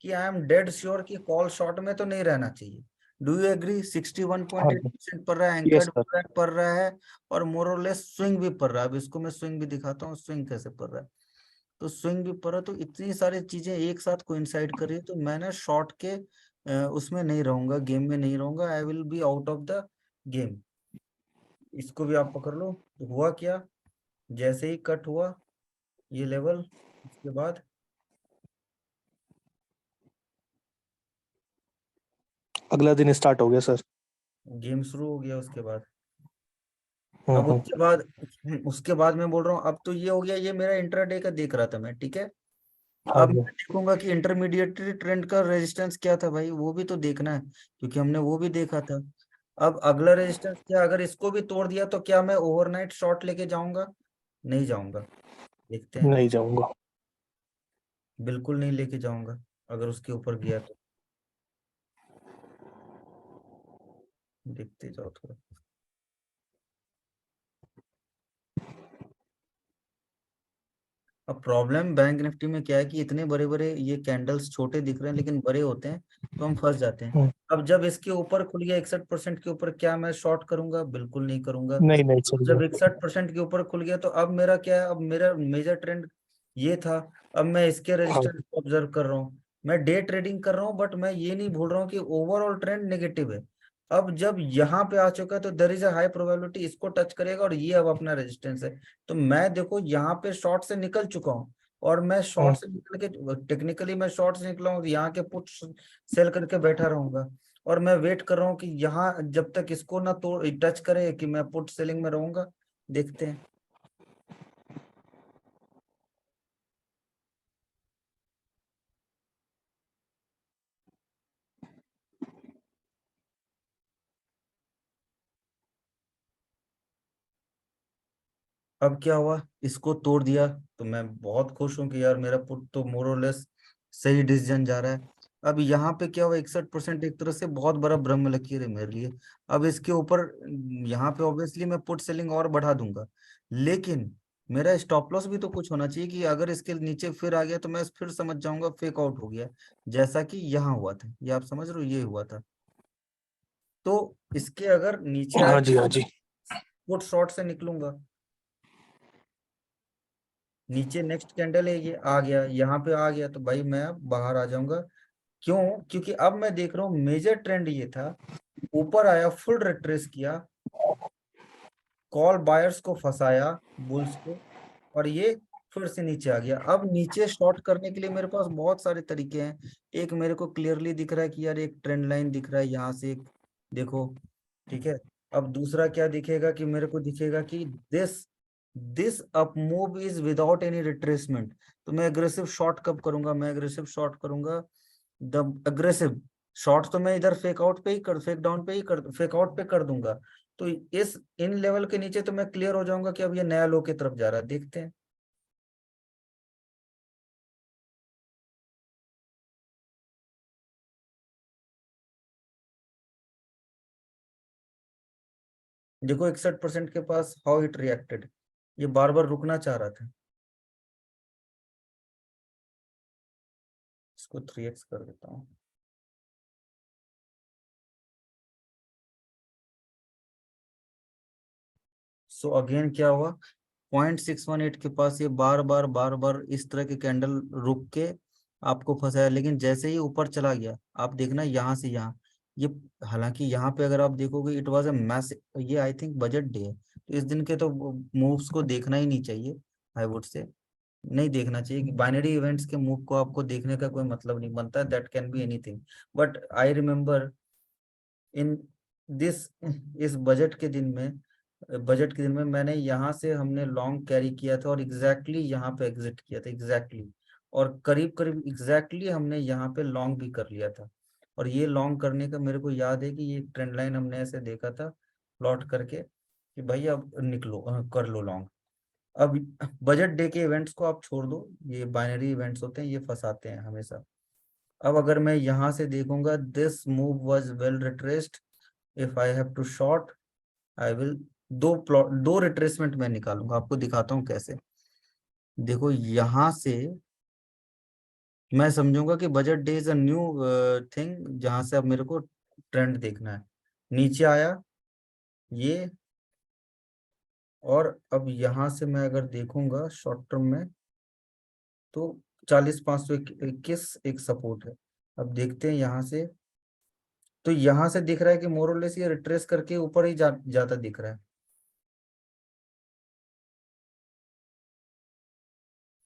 कि आई एम डेड श्योर कि कॉल शॉर्ट में तो नहीं रहना चाहिए। डू यू एग्री, हाँ जी। 61.8% पर रहा है, यस एंकर्ड सर। पर रहा है, और मोर और लेस स्विंग भी पड़ रहा है। अब इसको मैं स्विंग भी दिखाता हूँ, स्विंग कैसे पड़ रहा है। तो स्विंग भी पड़ रहा है, तो इतनी सारी चीजें एक साथ कोइंसाइड कर रही है, तो मैं ना शॉर्ट के उसमें नहीं रहूंगा, गेम में नहीं रहूंगा, आई will be out of the game. इसको भी आप पकड़ लो। तो हुआ क्या, जैसे ही कट हुआ ये लेवल, उसके बाद अगला दिन स्टार्ट हो गया सर। गेम शुरू हो गया। उसके बाद, हम्म, अब हम्म। उसके बाद मैं बोल रहा हूँ, अब तो ये हो गया, ये मेरा इंट्राडे का देख रहा था मैं, ठीक है। हाँ अब मैं जी। देखूंगा कि इंटरमीडिएटरी ट्रेंड का रेजिस्टेंस क्या था भाई, वो भी तो देखना है, क्योंकि हमने वो भी देखा था। अब अगला रेजिस्टेंस क्या, अगर इसको भी तोड़ दिया तो क्या मैं ओवरनाइट शॉर्ट लेके जाऊंगा, नहीं जाऊंगा, देखते हैं। नहीं जाऊंगा। बिल्कुल नहीं लेके जाऊंगा अगर उसके ऊपर गया तो। देखते जाओ थोड़ा। अब प्रॉब्लम बैंक निफ्टी में क्या है कि इतने बड़े बड़े ये कैंडल्स छोटे दिख रहे हैं लेकिन बड़े होते हैं, तो हम फंस जाते हैं। हम्म, अब जब इसके ऊपर खुल गया 61% के ऊपर, क्या मैं शॉर्ट करूंगा? बिल्कुल नहीं करूंगा। नहीं नहीं जब चलिए। 61% के ऊपर खुल गया तो अब मेरा क्या है? अब मेरा मेजर ट्रेंड ये था। अब मैं इसके हाँ रेजिस्टेंस को ऑब्जर्व कर रहा हूँ। मैं डे ट्रेडिंग कर रहा हूँ, बट मैं ये नहीं भूल रहा हूँ कि ओवरऑल ट्रेंड नेगेटिव है। अब जब यहाँ पे आ चुका है तो there is a high probability इसको टच करेगा और ये अब अपना रेजिस्टेंस है। तो मैं देखो यहाँ पे शॉर्ट से निकल चुका हूँ, और मैं शॉर्ट हाँ से निकल के, टेक्निकली मैं शॉर्ट से निकला हूँ, यहाँ के पुट सेल करके बैठा रहूंगा। और मैं वेट कर रहा हूँ कि यहाँ जब तक इसको ना तोड़ टच करे कि मैं पुट सेलिंग में रहूंगा। देखते हैं। अब क्या हुआ? इसको तोड़ दिया तो मैं बहुत खुश हूं कि यार मेरा पुट तो मोर और लेस सही डिसीजन जा रहा है। अब यहाँ पे क्या हुआ? 61% एक तरह से बहुत बड़ा ब्रह्म लकीर है मेरे लिए। अब इसके ऊपर यहाँ पे ऑब्वियसली मैं पुट सेलिंग और बढ़ा दूंगा, लेकिन मेरा स्टॉप लॉस भी तो कुछ होना चाहिए कि अगर इसके नीचे फिर आ गया तो मैं फिर समझ जाऊंगा फेक आउट हो गया, जैसा कि यहाँ हुआ था। ये आप समझ रहे हो, ये हुआ था। तो इसके अगर नीचे आए हाँ जी, हाँ तो जी। पुट शॉर्ट से निकलूंगा। नीचे नेक्स्ट कैंडल है, ये आ गया, यहाँ पे आ गया तो भाई मैं अब बाहर आ जाऊंगा। क्यों? क्योंकि अब मैं देख रहा हूँ मेजर ट्रेंड ये था, ऊपर आया, फुल रिट्रेस किया, कॉल बायर्स को फंसाया, बुल्स को, और ये फिर से नीचे आ गया। अब नीचे शॉर्ट करने के लिए मेरे पास बहुत सारे तरीके हैं। एक मेरे को क्लियरली दिख रहा है कि यार एक ट्रेंड लाइन दिख रहा है यहाँ से एक, देखो, ठीक है। अब दूसरा क्या दिखेगा? कि मेरे को दिखेगा कि this this up move is without any retracement. तो मैं एग्रेसिव शॉर्ट कब करूंगा? मैं एग्रेसिव शॉर्ट करूंगा द अग्रेसिव शॉर्ट, तो मैं इधर फेक डाउन पे ही कर फेक आउट पे कर दूंगा। तो इस इन लेवल के नीचे तो मैं क्लियर हो जाऊंगा कि अब ये नया लो की तरफ जा रहा है। देखते हैं। देखो 61% के पास हाउ इट रिएक्टेड, ये बार बार रुकना चाह रहा था। इसको 3x कर देता हूँ। सो अगेन क्या हुआ? 0.618 के पास ये बार बार इस तरह के कैंडल रुक के आपको फंसाया, लेकिन जैसे ही ऊपर चला गया, आप देखना यहाँ से यहाँ, ये, हालांकि यहाँ पे अगर आप देखोगे इट वाज अ मैस, ये आई थिंक बजट डे है, तो इस दिन के तो मूव्स को देखना ही नहीं चाहिए। आई वुड से नहीं देखना चाहिए कि बाइनरी इवेंट्स के मूव को आपको देखने का कोई मतलब नहीं बनता। That can be anything. But I remember in this, इस बजट के दिन में मैंने यहाँ से हमने लॉन्ग कैरी किया था और एग्जैक्टली यहाँ पे एग्जिट किया था, एग्जैक्टली। और करीब करीब एग्जैक्टली हमने यहाँ पे लॉन्ग भी कर लिया था। और ये लॉन्ग करने का मेरे को याद है कि ये ट्रेंड लाइन हमने ऐसे देखा था प्लॉट करके कि भाई अब निकलो, कर लो लॉन्ग। अब बजट डे के इवेंट्स को आप छोड़ दो, ये बाइनरी इवेंट्स होते हैं, ये फंसाते हैं हमेशा। अब अगर मैं यहाँ से देखूंगा, this move was well retraced, if I have to short, I will do retracement मैं निकालूंगा, आपको दिखाता हूँ कैसे। देखो यहाँ से मैं समझूंगा कि budget day is a new thing, जहां से अब मेरे को ट्रेंड देखना है। नीचे आया ये, और अब यहाँ से मैं अगर देखूंगा शॉर्ट टर्म में, तो 40,521 एक सपोर्ट है। अब देखते हैं यहाँ से, तो यहाँ से दिख रहा है कि मोर और लेस ये रिट्रेस करके ऊपर ही जाता दिख रहा है।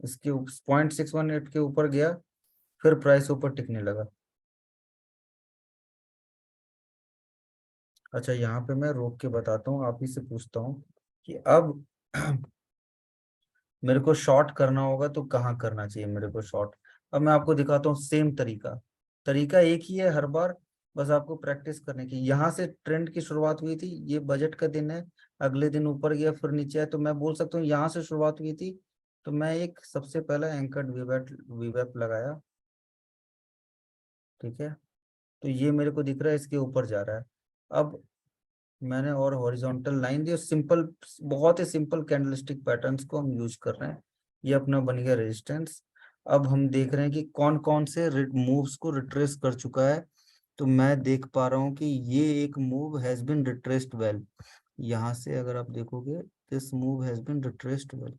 इसके 0.618 के ऊपर गया, फिर प्राइस ऊपर टिकने लगा। अच्छा, यहाँ पे मैं रोक के बताता हूँ, आप ही से पूछता हूँ कि अब मेरे को शॉर्ट करना होगा तो कहाँ करना चाहिए मेरे को शॉर्ट। अब मैं आपको दिखाता हूँ सेम तरीका, तरीका एक ही है हर बार, बस आपको प्रैक्टिस करने की। यहाँ से ट्रेंड की शुरुआत हुई थी, ये बजट का दिन है, अगले दिन ऊपर गया फिर नीचे आया, तो मैं बोल सकता हूँ यहाँ से शुरुआत हुई थी, तो मैं एक सबसे पहला एंकर्ड वीवेप लगाया, ठीक है। तो ये मेरे को दिख रहा है इसके ऊपर जा रहा है। अब मैंने और हॉरिजॉन्टल लाइन दी और सिंपल, बहुत ही सिंपल कैंडलस्टिक पैटर्न्स को हम यूज कर रहे हैं। ये अपना बन गया रेजिस्टेंस। अब हम देख रहे हैं कि कौन कौन से मूव्स को रिट्रेस कर चुका है। तो मैं देख पा रहा हूँ कि ये एक move has been retraced well. यहाँ से अगर आप देखोगे, this move has been retraced well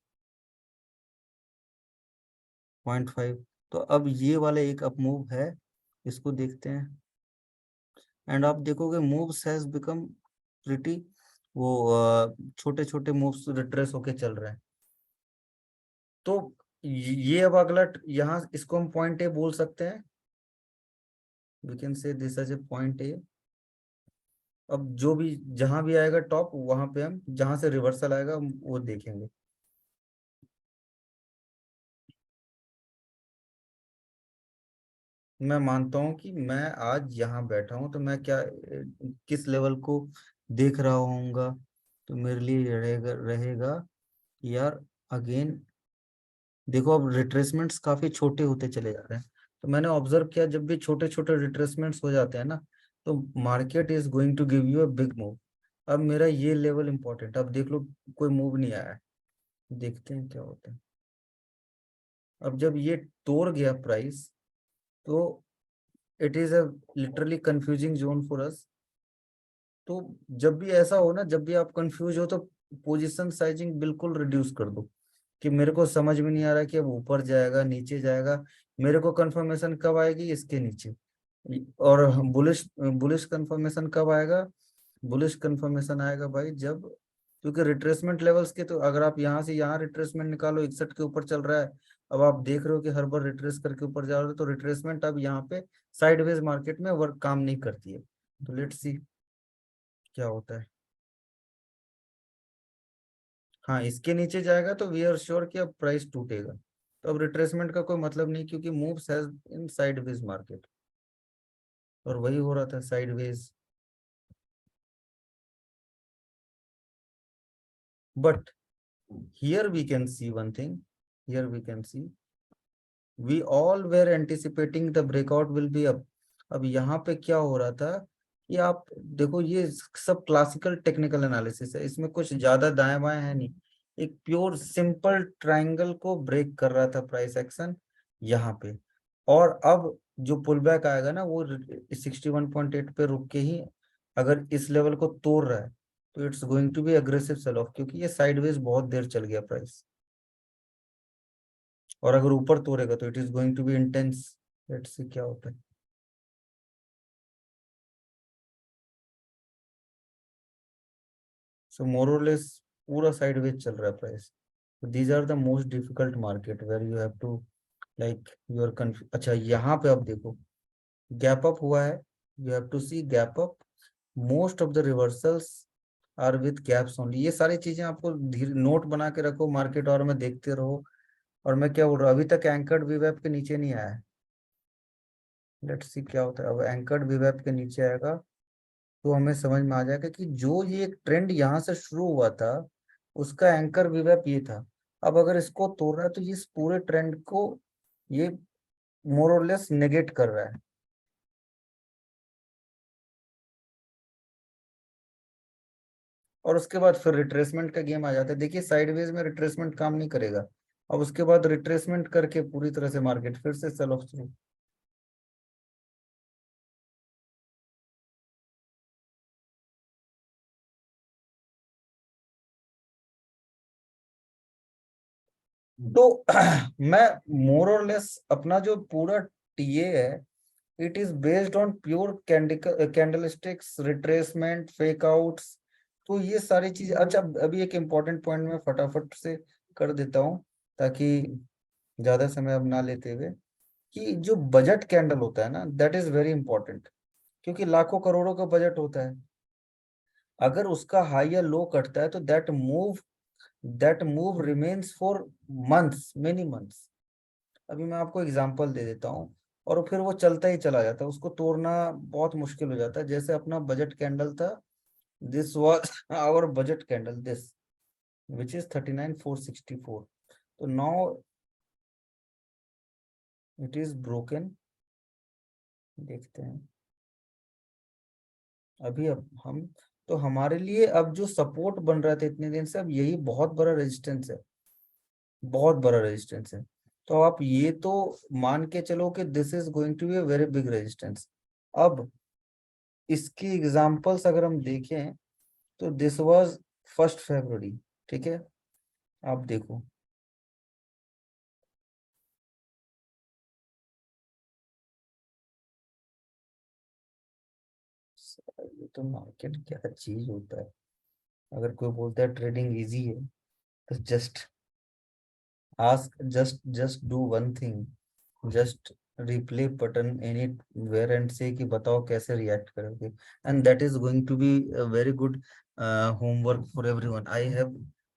0.5। तो अब ये वाला एक अप मूव है, इसको देखते हैं। एंड आप देखोगे मूव्स हैज बिकम प्रिटी, वो छोटे छोटे मूव्स रिट्रेस होके चल रहे हैं। तो ये अब अगला यहाँ इसको हम पॉइंट ए बोल सकते हैं। We can say this as a point A. अब जो भी जहां भी आएगा टॉप, वहां पे हम जहां से रिवर्सल आएगा हम वो देखेंगे। मैं मानता हूं कि मैं आज यहाँ बैठा हूं तो मैं क्या किस लेवल को देख रहा होऊंगा। तो मेरे लिए रहेगा रहेगा यार, अगेन देखो अब रिट्रेसमेंट्स काफी छोटे होते चले जा रहे हैं। तो मैंने ऑब्जर्व किया जब भी छोटे छोटे रिट्रेसमेंट्स हो जाते हैं ना, तो market is going to give you a big move. अब मेरा ये लेवल इंपॉर्टेंट, अब देख लो कोई मूव नहीं आया है, देखते हैं क्या होता है। अब जब ये तोड़ गया प्राइस, तो it is a literally confusing zone for us. तो जब भी ऐसा हो ना, जब भी आप कंफ्यूज हो, तो पोजीशन साइजिंग बिल्कुल रिड्यूस कर दो। कि मेरे को समझ में नहीं आ रहा कि अब ऊपर जाएगा नीचे जाएगा, मेरे को कंफर्मेशन कब आएगी इसके नीचे। और बुलिश बुलिश कंफर्मेशन कब आएगा? बुलिश कंफर्मेशन आएगा भाई जब, क्योंकि रिट्रेसमेंट लेवल्स के, तो अगर आप यहाँ से यहाँ रिट्रेसमेंट निकालो, 61 के ऊपर चल रहा है। अब आप देख रहे हो कि हर बार रिट्रेस करके ऊपर जा रहे हो, तो रिट्रेसमेंट अब यहाँ पे साइडवेज मार्केट में वर्क काम नहीं करती है। तो लेट्स सी क्या होता है। हाँ, इसके नीचे जाएगा तो वी आर श्योर कि अब प्राइस टूटेगा। तो अब रिट्रेसमेंट का कोई मतलब नहीं, क्योंकि moves has in sideways market, और वही हो रहा था sideways. But here we can see one thing, here we can see we all were anticipating the breakout will be up। अब यहाँ पे क्या हो रहा था कि आप देखो, ये सब क्लासिकल टेक्निकल एनालिसिस है, इसमें कुछ ज्यादा दाएं बाएं है नहीं। एक प्योर सिंपल ट्रायंगल को ब्रेक कर रहा था प्राइस एक्शन यहाँ पे। और अब जो पुल बैक आएगा ना, वो 61.8 पे रुक के ही अगर इस लेवल को तोड़ रहा है, तो it's going to be aggressive sell off, क्योंकि ये साइडवेज बहुत देर चल गया प्राइस। और अगर ऊपर तोड़ेगा तो it is going to be intense. Let's see क्या होता है। सो मोर और लेस पूरा साइडवेज चल रहा है price. These are the most difficult market where you have to like your confuse. अच्छा, यहाँ पे अब देखो गैप अप हुआ है, you have to see gap up. Most of the reversals are with gaps only. ये सारी चीजें आपको धीरे नोट बना के रखो, मार्केट और में देखते रहो। और मैं क्या बोल रहा हूँ, अभी तक एंकर्ड वीवेप के नीचे नहीं आया है। लेट्स सी क्या होता है। अब एंकर्ड वीवेप के नीचे आएगा तो हमें समझ में आ जाएगा कि जो ये एक ट्रेंड यहाँ से शुरू हुआ था, उसका एंकर वीवेप ये था। अब अगर इसको तोड़ रहा है तो ये इस पूरे ट्रेंड को ये मोर और लेस नेगेट कर रहा है। और उसके बाद फिर रिट्रेसमेंट का गेम आ जाता है। देखिए साइडवेज में रिट्रेसमेंट काम नहीं करेगा। अब उसके बाद रिट्रेसमेंट करके पूरी तरह से मार्केट फिर से सेल ऑफ शुरू। तो मैं मोर और लेस अपना जो पूरा टीए है, it is based on pure candlesticks, retracement, fake outs. तो ये सारी चीजें। अच्छा, अभी एक इम्पोर्टेंट पॉइंट मैं फटाफट से कर देता हूँ, ताकि ज्यादा समय अब ना लेते हुए, कि जो बजट कैंडल होता है ना, दैट इज वेरी इंपॉर्टेंट। क्योंकि लाखों करोड़ों का बजट होता है, अगर उसका हाई या लो कटता है तो that move remains for months, many months. अभी मैं आपको एग्जांपल दे देता हूँ, और फिर वो चलता ही चला जाता है, उसको तोड़ना बहुत मुश्किल हो जाता है। जैसे अपना बजट कैंडल था, this was our budget candle, this which is 39,464। तो नाउ इट इज ब्रोकन, देखते हैं अभी। अब हम, तो हमारे लिए अब जो सपोर्ट बन रहा था इतने दिन से, अब यही बहुत बड़ा रेजिस्टेंस है, बहुत बड़ा रेजिस्टेंस है। तो आप ये तो मान के चलो कि this is going to be a very big resistance. अब इसकी एग्जांपल्स अगर हम देखें तो दिस वाज 1 फरवरी, ठीक है। आप देखो, ये तो मार्केट क्या चीज होता है। अगर कोई बोलता है ट्रेडिंग इजी है, तो just do one thing, just replay button anywhere and say कि बताओ कैसे रिएक्ट करोगे, and that is going to be very good homework for everyone. I have,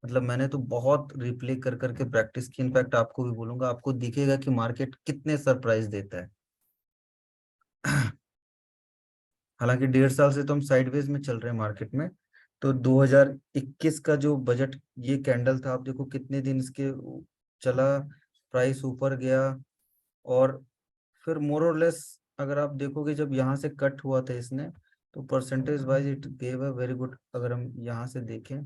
मतलब मैंने तो बहुत रिप्ले कर करके प्रैक्टिस की, इनफैक्ट आपको भी बोलूंगा, आपको दिखेगा कि मार्केट कितने सरप्राइज देता है। हालांकि 1.5 साल से तो हम साइडवेज में चल रहे हैं मार्केट में। तो 2021 का जो बजट ये कैंडल था, आप देखो कितने दिन इसके चला, प्राइस ऊपर गया, और फिर मोर और लेस अगर आप देखोगे जब यहाँ से कट हुआ था इसने, तो percentage wise it gave a very good. अगर हम यहाँ से देखें,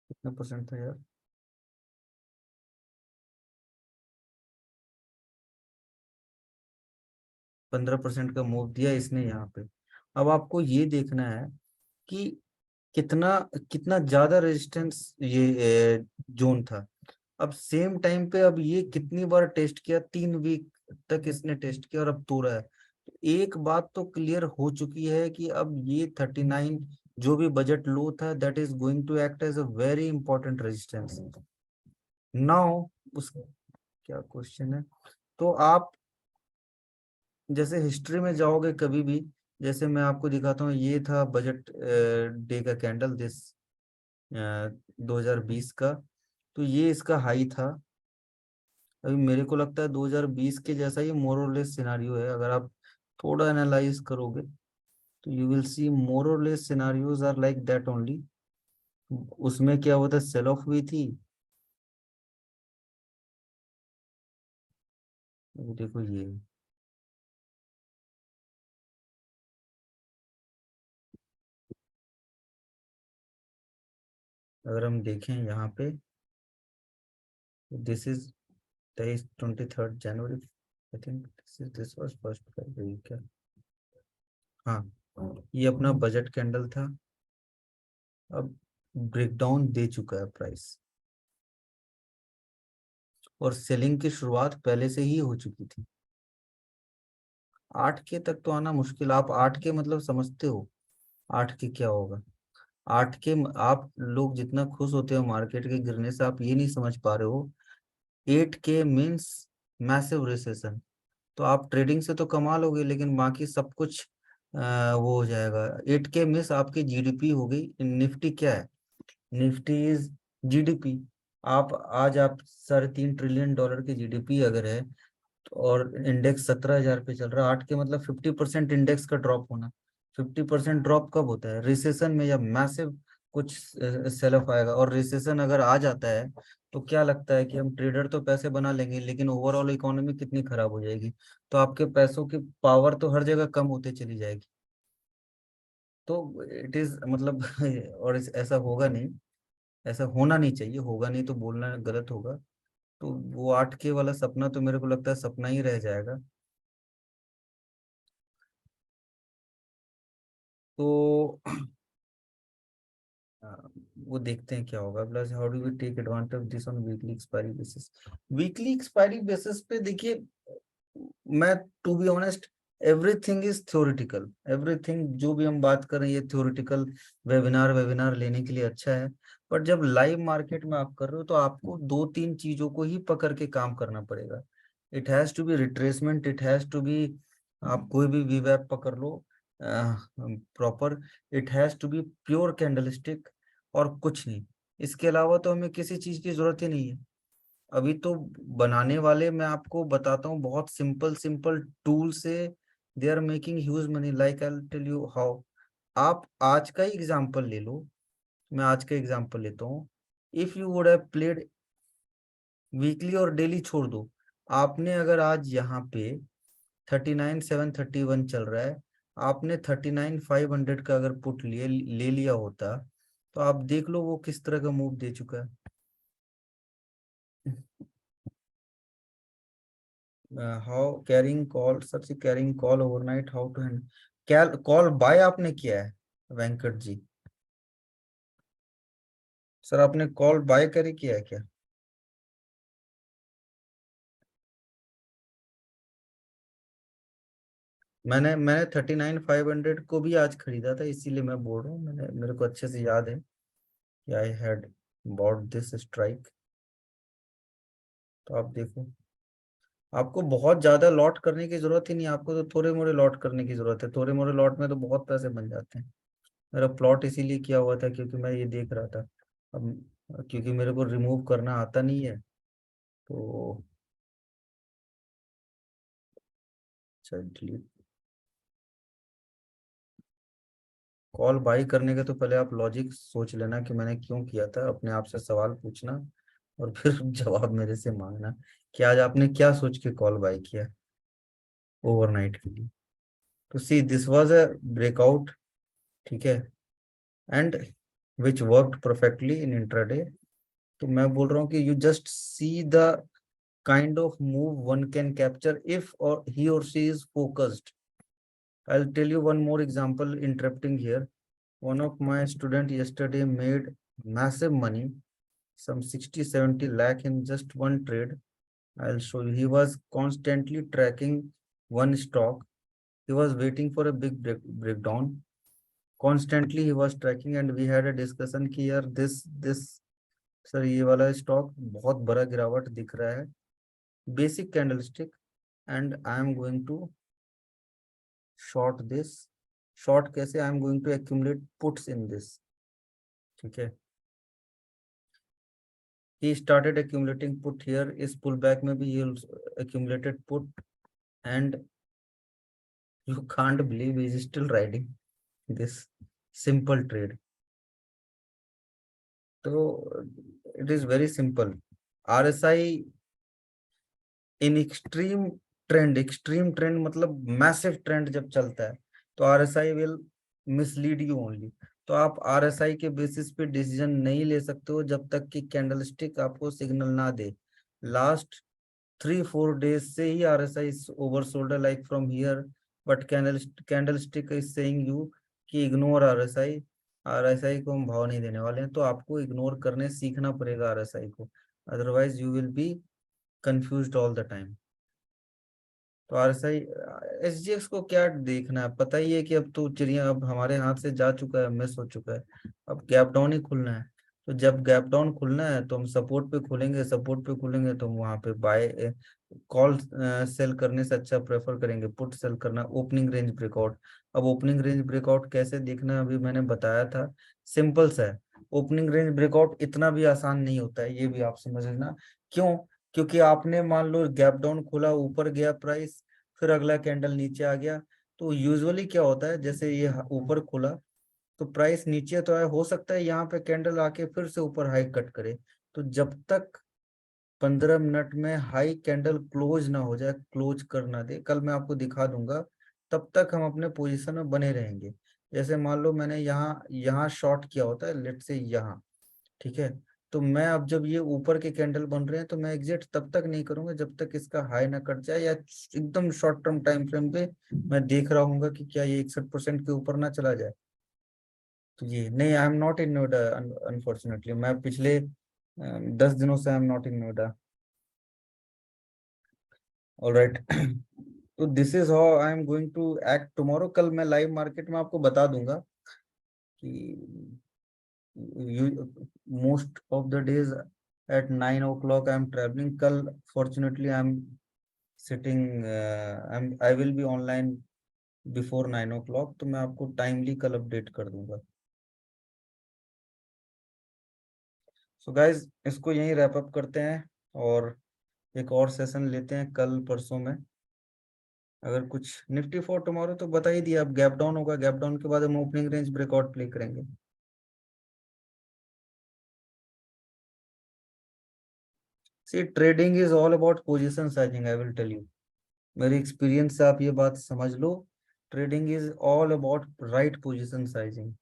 कितना परसेंट था यार, 15% का मूव दिया इसने यहाँ पे। अब आपको ये देखना है कि कितना कितना ज्यादा रेजिस्टेंस ये जोन था। अब सेम टाइम पे अब ये कितनी बार टेस्ट किया, 3 वीक तक इसने टेस्ट किया और अब तोड़ा है। तो एक बात तो क्लियर हो चुकी है कि अब ये 39 जो भी बजट लो था, that is going to act as a very important resistance. Now उस क्या क्वेश्चन है, तो आप जैसे हिस्ट्री में जाओगे कभी भी, जैसे मैं आपको दिखाता हूँ, ये था बजट डे का कैंडल दिस 2020 का, तो ये इसका हाई था। अभी मेरे को लगता है 2020 के जैसा ही मोर और लेस सिनारियो है। अगर आप थोड़ा एनालाइज करोगे तो यू विल सी मोर और less scenarios are like that only. उसमें क्या हुआ था, सेल ऑफ हुई थी। अभी देखो ये, अगर हम देखें यहाँ पे, this is 23 January, I think this was 1 फरवरी क्या। हाँ, ये अपना बजट कैंडल था। अब ब्रेकडाउन दे चुका है प्राइस, और सेलिंग की शुरुआत पहले से ही हो चुकी थी। 8K तक तो आना मुश्किल। आप 8K मतलब समझते हो 8K क्या होगा। 8K, आप लोग जितना खुश होते हो मार्केट के गिरने से, आप ये नहीं समझ पा रहे हो 8K मीन्स मैसिव रिसेशन। तो आप ट्रेडिंग से तो कमा लोगे, लेकिन बाकी सब कुछ वो हो जाएगा। 8K मीन्स आपकी जीडीपी हो गई। निफ्टी क्या है, निफ्टी इज जीडीपी। आप 3.5 ट्रिलियन डॉलर की जीडीपी अगर है, और इंडेक्स 17,000 पे चल रहा है, 8 के मतलब 50% इंडेक्स का ड्रॉप होना। 50% ड्रॉप कब होता है, रिसेशन में, जब मैसिव कुछ सेल ऑफ आएगा। और रिसेशन अगर आ जाता है तो क्या लगता है कि हम ट्रेडर तो पैसे बना लेंगे, लेकिन ओवरऑल इकोनॉमी कितनी खराब हो जाएगी। तो आपके पैसों की पावर तो हर जगह कम होते चली जाएगी। तो इट इज मतलब और ऐसा होगा नहीं, ऐसा होना नहीं चाहिए, होगा नहीं तो बोलना गलत होगा। तो वो 8K वाला सपना तो मेरे को लगता है सपना ही रह जाएगा। तो वो देखते हैं क्या होगा। Plus how do we take advantage this on weekly expiry basis. Weekly expiry basis पे देखिए, मैं to be honest, everything is theoretical. Everything जो भी हम बात कर रहे हैं ये थ्योरेटिकल, वेबिनार वेबिनार लेने के लिए अच्छा है। पर जब लाइव मार्केट में आप कर रहे हो तो आपको 2-3 चीजों को ही पकड़ के काम करना पड़ेगा। It has to be retracement, it has to be, आप कोई भी वीवैप पकड़ लो proper, it has to be pure candlestick, और कुछ नहीं। इसके अलावा तो हमें किसी चीज की जरूरत ही नहीं है। अभी तो बनाने वाले, मैं आपको बताता हूँ, बहुत सिंपल सिंपल टूल से they are making huge money. Like I tell you how. आप आज का ही एग्जांपल ले लो, मैं आज का एग्जांपल लेता हूँ। If you would have played weekly और डेली छोड़ दो, आपने अगर आज यहाँ पे 39,731 चल रहा है, आपने 39,500 का अगर पुट ले लिया होता, तो आप देख लो वो किस तरह का मूव दे चुका है। How carrying call, such carrying call overnight, how to hand क्या कॉल बाय आपने किया है वेंकट जी? सर आपने कॉल बाय कैरी किया है क्या? मैंने 39,500 को भी आज खरीदा था, इसीलिए मैं बोल रहा हूँ, मेरे को अच्छे से याद है कि I had bought this strike. तो आप देखो, आपको बहुत ज्यादा लॉट करने की जरूरत ही नहीं, आपको तो थोड़े मोड़े लॉट करने की जरूरत है। थोड़े मोड़े लॉट में तो बहुत पैसे बन जाते हैं। मेरा प्लॉट इसीलिए किया हुआ था क्योंकि मैं ये देख रहा था। अब क्योंकि मेरे को रिमूव करना आता नहीं है, तो चलिए, कॉल बाई करने के तो पहले आप लॉजिक सोच लेना कि मैंने क्यों किया था, अपने आप से सवाल पूछना और फिर जवाब मेरे से मांगना कि आज आपने क्या सोच के कॉल बाई किया ओवरनाइट के लिए। तो see this was a breakout, ठीक है, and which worked perfectly in intraday. तो मैं बोल रहा हूँ कि you just see the kind of move one can capture if और ही और she is focused. I'll tell you one more example interrupting here. One of my student yesterday made massive money, some 60-70 lakh in just one trade. I'll show you. He was constantly tracking one stock. He was waiting for a big breakdown. Constantly he was tracking and we had a discussion कि यार this sir ये वाला stock बहुत बड़ा गिरावट दिख रहा है, basic candlestick, and I am going to short this. Short कैसे? I am going to accumulate puts in this, ठीक है। he started accumulating put here, इस pullback में भी he also accumulated put, and you can't believe he is still riding this simple trade. तो it is very simple. RSI in extreme trend मतलब massive trend जब चलता है, तो RSI will mislead you only. तो आप RSI के basis पे डिसीजन नहीं ले सकते हो जब तक कि कैंडलस्टिक आपको सिग्नल ना दे। लास्ट 3-4 days से ही RSI is oversold like from here, but candlestick is saying you कि ignore RSI। RSI को हम भाव नहीं देने वाले हैं, तो आपको इग्नोर करने सीखना पड़ेगा RSI को, otherwise you will B confused all the time. तो RSI SGX को क्या देखना है, पता ही है कि अब तो चिड़िया अब हमारे हाथ से जा चुका है, मिस हो चुका है। अब गैप डाउन ही खुलना है, तो जब गैप डाउन खुलना है तो हम सपोर्ट पे खुलेंगे, सपोर्ट पे खुलेंगे तो हम वहां पे बाय कॉल सेल करने से अच्छा प्रेफर करेंगे पुट सेल करना। ओपनिंग रेंज ब्रेकआउट, अब ओपनिंग रेंज ब्रेकआउट कैसे देखना है अभी मैंने बताया था, सिंपल सा है। ओपनिंग रेंज ब्रेकआउट इतना भी आसान नहीं होता है, ये भी आप समझ लेना। क्यों? क्योंकि आपने मान लो गैप डाउन खोला, ऊपर गया प्राइस, फिर अगला कैंडल नीचे आ गया। तो यूजुअली क्या होता है, जैसे ये ऊपर खुला तो प्राइस नीचे तो आया, हो सकता है यहाँ पे कैंडल आके फिर से ऊपर हाई कट करे। तो जब तक 15 मिनट में हाई कैंडल क्लोज ना हो जाए, क्लोज कर ना दे, कल मैं आपको दिखा दूंगा, तब तक हम अपने पोजीशन में बने रहेंगे। जैसे मान लो मैंने यहाँ यहाँ शॉर्ट किया होता है, लेट से यहाँ, ठीक है। तो मैं अब जब ये ऊपर के कैंडल बन रहे हैं तो मैं एग्जिट तब तक नहीं करूंगा जब तक इसका हाई ना कट जाए, या एकदम शॉर्ट टर्म टाइम फ्रेम पे मैं देख रहा हूँ कि क्या ये 61% के ऊपर ना चला जाए। तो ये नहीं, I am not in Noida unfortunately, मैं पिछले 10 दिनों से I am not in Noida. Alright. तो this is how I am going to act tomorrow. कल मैं लाइव मार्केट में आपको बता दूंगा कि most of the days at 9 o'clock I am traveling. Kal fortunately I am sitting, I will be online before 9 o'clock, तो मैं आपको टाइमली कल अपडेट कर दूंगा। सो गाइज इसको यहीं रैप अप करते हैं और एक और सेशन लेते हैं कल परसों में। अगर कुछ निफ्टी फॉर टुमारो तो बता ही दिया, अब गैप डाउन होगा, गैप डाउन के बाद हम ओपनिंग रेंज ब्रेकआउट प्ले करेंगे। See trading is all about position sizing, I will tell you. मेरे एक्सपीरियंस से आप ये बात समझ लो, trading is all about right position sizing.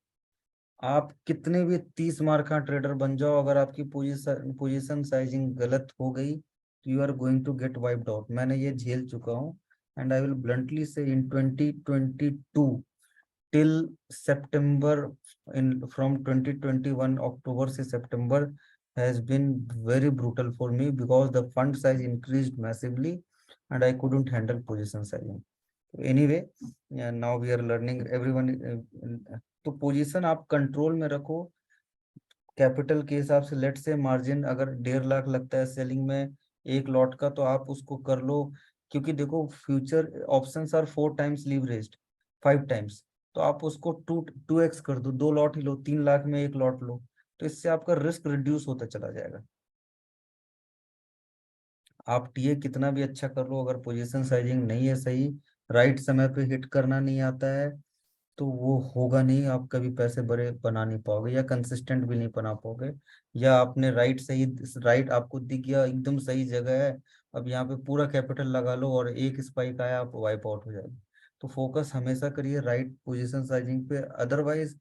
आप कितने भी 30 मार्क का ट्रेडर बन जाओ, अगर आपकी पोजीशन साइजिंग गलत हो गई, you are going to get wiped out. मैंने ये झेल चुका हूँ, एंड आई विल ब्लंटली से इन 2022 till September, in from 2021 October से September has been very brutal for me because the fund size increased massively and I couldn't handle position sizing. Anyway, yeah, now we are learning everyone, तो position आप control में रखो capital के हिसाब से। Late से margin अगर 1.5 लाख लगता है सेलिंग में एक लॉट का, तो आप उसको कर लो, क्योंकि देखो future options are 4 times leveraged, 5 times, तो आप उसको 2x कर दो, 2 लॉट ही लो, 3 लाख में एक लॉट लो, तो इससे आपका रिस्क रिड्यूस होता चला जाएगा। आप टीए कितना भी अच्छा कर लो, अगर पोजीशन साइजिंग नहीं है सही, राइट समय पे हिट करना नहीं आता है, तो वो होगा नहीं, आप कभी पैसे बड़े बना नहीं पाओगे या कंसिस्टेंट भी नहीं बना पाओगे। या आपने राइट आपको दिख गया एकदम सही जगह है, अब यहाँ पे पूरा कैपिटल लगा लो और एक स्पाइक आया, आप वाइप आउट हो जाएगा। तो फोकस हमेशा करिए राइट पोजीशन साइजिंग पे, अदरवाइज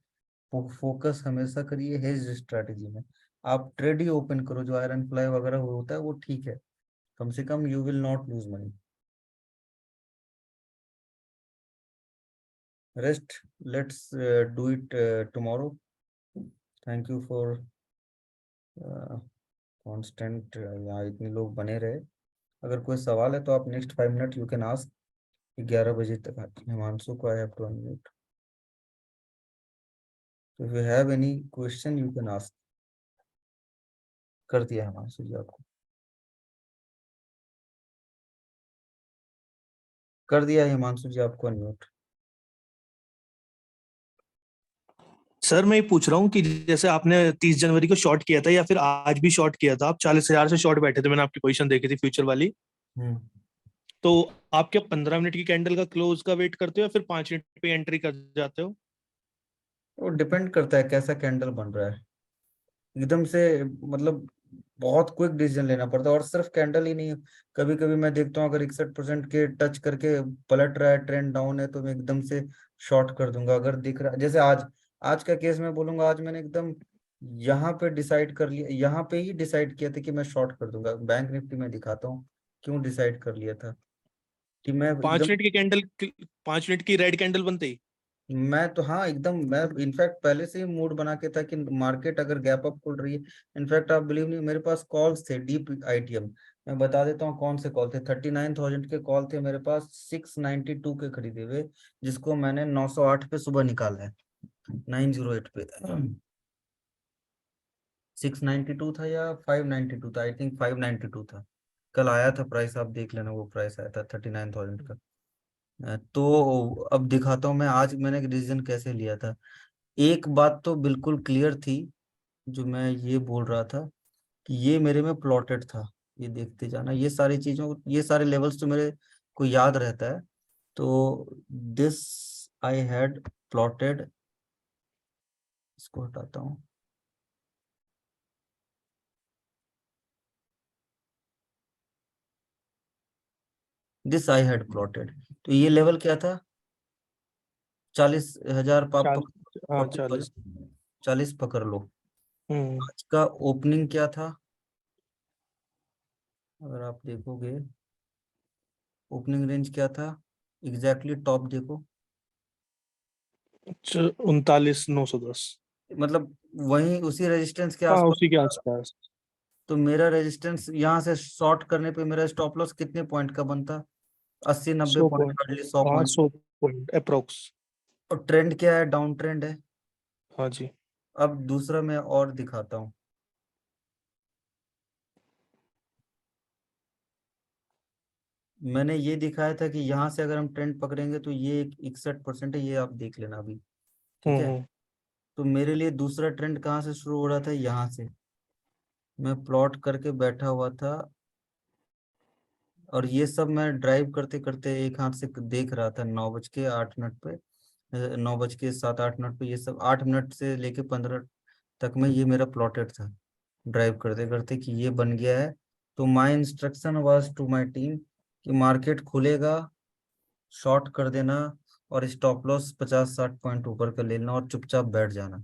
फोकस हमेशा करिए हेज स्ट्रैटेजी में। आप ट्रेड ही ओपन करो, जो आयरन फ्लाई वगैरह होता है वो ठीक है, कम से कम you will not lose money. Rest, let's do it tomorrow. Thank you for constant, यहाँ इतने लोग बने रहे। अगर कोई सवाल है तो आप next 5 minute you can ask. 11 बजे तक हिमांशु को आई हैव टू अनम्यूट, तो if you have any question you can ask. कर दिया हिमांशु जी आपको, कर दिया हिमांशु जी आपको अनम्यूट। सर मैं ये पूछ रहा हूँ कि जैसे आपने 30 जनवरी को शॉर्ट किया था या फिर आज भी शॉर्ट किया था, आप 40,000 से शॉर्ट बैठे थे, मैंने आपकी पोजीशन देखी थी फ्यूचर वाली। हम्म, तो आप क्या 15 मिनट की कैंडल का क्लोज का वेट करते हो या फिर 5 मिनट पे एंट्री कर जाते हो? वो डिपेंड करता है कैसा कैंडल बन रहा है। एकदम से मतलब बहुत क्विक डिसीजन लेना पड़ता है, और सिर्फ कैंडल ही नहीं, कभी कभी मैं देखता हूँ अगर 61% के टच करके पलट रहा है, ट्रेंड डाउन है, तो मैं एकदम से शॉर्ट कर दूंगा। अगर दिख रहा है, जैसे आज आज का केस मैं बोलूंगा, आज मैंने एकदम यहाँ पे डिसाइड कर लिया, यहाँ पे ही डिसाइड किया था कि मैं शॉर्ट कर दूंगा। बैंक निफ्टी में दिखाता हूँ क्यों डिसाइड कर लिया था कि मैं पांच एकदम, मिनट की कैंडल 5 मिनट की रेड कैंडल बनते ही मैं तो हाँ एकदम, मैं इनफैक्ट पहले से ही मूड बना के था कि मार्केट अगर गैप अप खुल रही है। इनफैक्ट आप बिलीव नहीं, मेरे पास कॉल्स थे डीप आईटीएम, मैं बता देता हूँ कौन से कॉल थे। 39,000 के कॉल थे मेरे पास, 692 के खरीदे हुए, जिसको मैंने 908 पे सुबह निकाला है, 908 पे। 692 था या 592 था, आई थिंक 592 था। कल आया था प्राइस, आप देख लेना, वो प्राइस आया था 39,000 का। तो अब दिखाता हूँ मैं आज मैंने डिसीजन कैसे लिया था। एक बात तो बिल्कुल क्लियर थी, जो मैं ये बोल रहा था कि ये मेरे में प्लॉटेड था। ये देखते जाना, ये सारी चीजों, ये सारे लेवल्स तो मेरे को याद रहता है। तो दिस आई हैड प्लॉटेड, इसको हटाता हूँ, दिस आई हैड प्लॉटेड। तो ये लेवल क्या था, 40,000 पाप, 40। 40 पकड़ लो। हम्म। आज का ओपनिंग क्या था, अगर आप देखोगे ओपनिंग रेंज क्या था, एग्जैक्टली टॉप देखो, 39,910। मतलब वहीं उसी रेजिस्टेंस के हाँ आसपास उसी के था। आसपास। तो मेरा रेजिस्टेंस यहाँ से शॉर्ट करने पे मेरा स्टॉप लॉस कितने पॉइंट का बनता, 80-90 पॉइंट, 100 पॉइंट। हार्डली 100 हाँ पॉइंट। 100 point approx. और ट्रेंड क्या है, डाउन ट्रेंड है। हाँ जी। अब दूसरा मैं और दिखाता हूँ, मैंने ये दिखाया था कि यहाँ से अगर हम ट्रेंड पकड़ेंगे तो ये 61% है, ये आप देख लेना अभी, ठीक है। हम्म। तो मेरे लिए दूसरा ट्रेंड कहाँ से शुरू हो रहा था, यहाँ से मैं प्लॉट करके बैठा हुआ था, और ये सब मैं ड्राइव करते करते एक हाथ से देख रहा था। 9 बज के 8 मिनट पे, 9 बज के 7-8 मिनट पे, ये सब 8 मिनट से लेके 15 तक में ये मेरा प्लॉटेड था, ड्राइव करते करते कि ये बन गया है तो my instruction was to my team कि मार्केट खुलेगा, शॉर्ट कर देना और स्टॉप लॉस 50-60 पॉइंट ऊपर का ले लेना और चुपचाप बैठ जाना,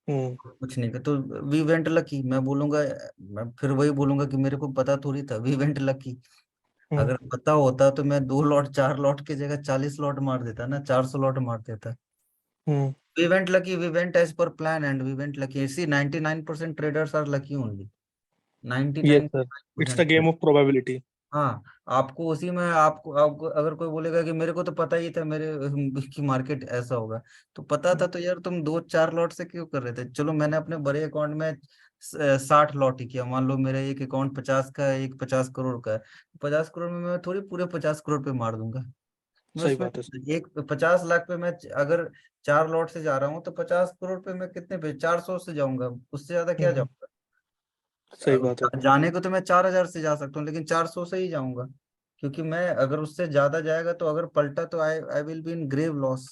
हम्म। कुछ नहीं कर। तो वी वेंट लकी, मैं बोलूंगा, मैं फिर वही बोलूंगा कि मेरे को पता थोड़ी था, वी वेंट लकी। हम्म। अगर पता होता तो मैं 2 लॉट 4 लॉट की जगह 40 लॉट मार देता ना, 400 लॉट मार देता। Hmm. We went lucky, we went as per plan and we went lucky. See 99% traders are lucky only, yes sir, it's the 99%। Game of probability. हाँ, आपको उसी में, आपको अगर कोई बोलेगा कि मेरे को तो पता ही था मेरे की मार्केट ऐसा होगा, तो पता था तो यार तुम 2-4 लॉट से क्यों कर रहे थे? चलो मैंने अपने बड़े अकाउंट में 60 लॉट ही किया, मान लो मेरा एक अकाउंट 50 का है, एक 50 करोड़ का है, 50 करोड़ में मैं थोड़ी पूरे 50 करोड़ पे मार दूंगा। मैं सही उसमें बात है सर। एक 50 लाख पे मैं अगर 4 लॉट से जा रहा हूँ तो 50 करोड़ पे मैं कितने पे, 400 से जाऊंगा, उससे ज्यादा क्या हम्म। जाऊंगा? सही बात है। जाने को तो मैं 4,000 से जा सकता हूँ, लेकिन 400 से ही जाऊंगा, क्योंकि मैं अगर उससे ज्यादा जाएगा तो अगर पलटा तो I I will be in grave loss.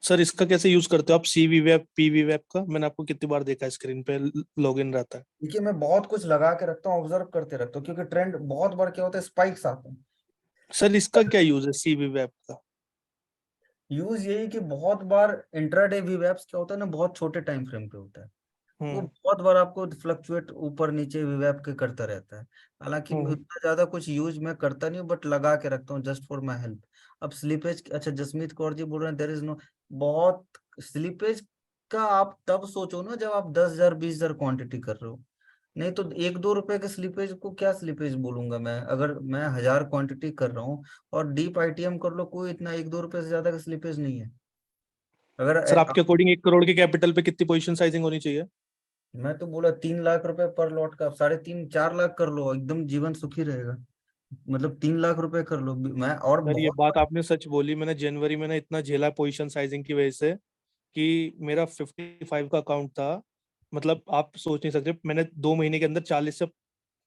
Sir इसका कैसे यूज करते हो आप, सीवी वेब पीवी वेब का? मैंने आपको कितनी बार देखा है स्क्रीन पे लॉगिन रहता है। देखिए मैं बहुत कुछ लगा के रखता हूँ, ऑब्जर्व करते रखता हूँ, क्योंकि ट्रेंड बहुत बार क्या होता है, स्पाइक्स आते हैं। सर इसका क्या यूज है सीवी वेब का? यूज यही कि बहुत बार इंट्राडे वीवैप्स क्या होता है ना, बहुत छोटे टाइम फ्रेम पे होता है, वो हम्म। बहुत बार आपको फ्लक्चुएट ऊपर नीचे वीवैप के करता रहता है। हालांकि मैं हम्म। उतना ज्यादा कुछ यूज मैं करता नहीं हूँ, बट लगा के रखता हूँ जस्ट फॉर माई हेल्प। अब स्लीपेज, अच्छा जसमीत कौर जी बोल रहे हैं देर इज नो, बहुत स्लीपेज का आप तब सोचो ना जब आप 10,000 20,000 क्वांटिटी कर रहे हो, नहीं तो 1-2 रुपए के स्लीपेज को क्या स्लीपेज बोलूंगा मैं, अगर मैं 1,000 क्वांटिटी कर रहा हूँ और डीप आईटीएम कर लो, कोई इतना 1-2 रुपए से ज्यादा का स्लीपेज नहीं है। अगर सर आपके अकॉर्डिंग 1 करोड़ के कैपिटल पे कितनी पोजीशन साइजिंग होनी चाहिए? मैं तो बोला 3 लाख रुपए पर लॉट का, 3.5 4 लाख कर लो, एकदम जीवन सुखी रहेगा। मतलब 3 लाख रुपए कर लो, मैं और सर ये बहुत। बात आपने सच बोली, मैंने जनवरी में ना इतना झेला पोजीशन साइजिंग की वजह से कि मेरा 55 का अकाउंट था। मतलब आप सोच नहीं सकते, मैंने 2 महीने के अंदर 40 से,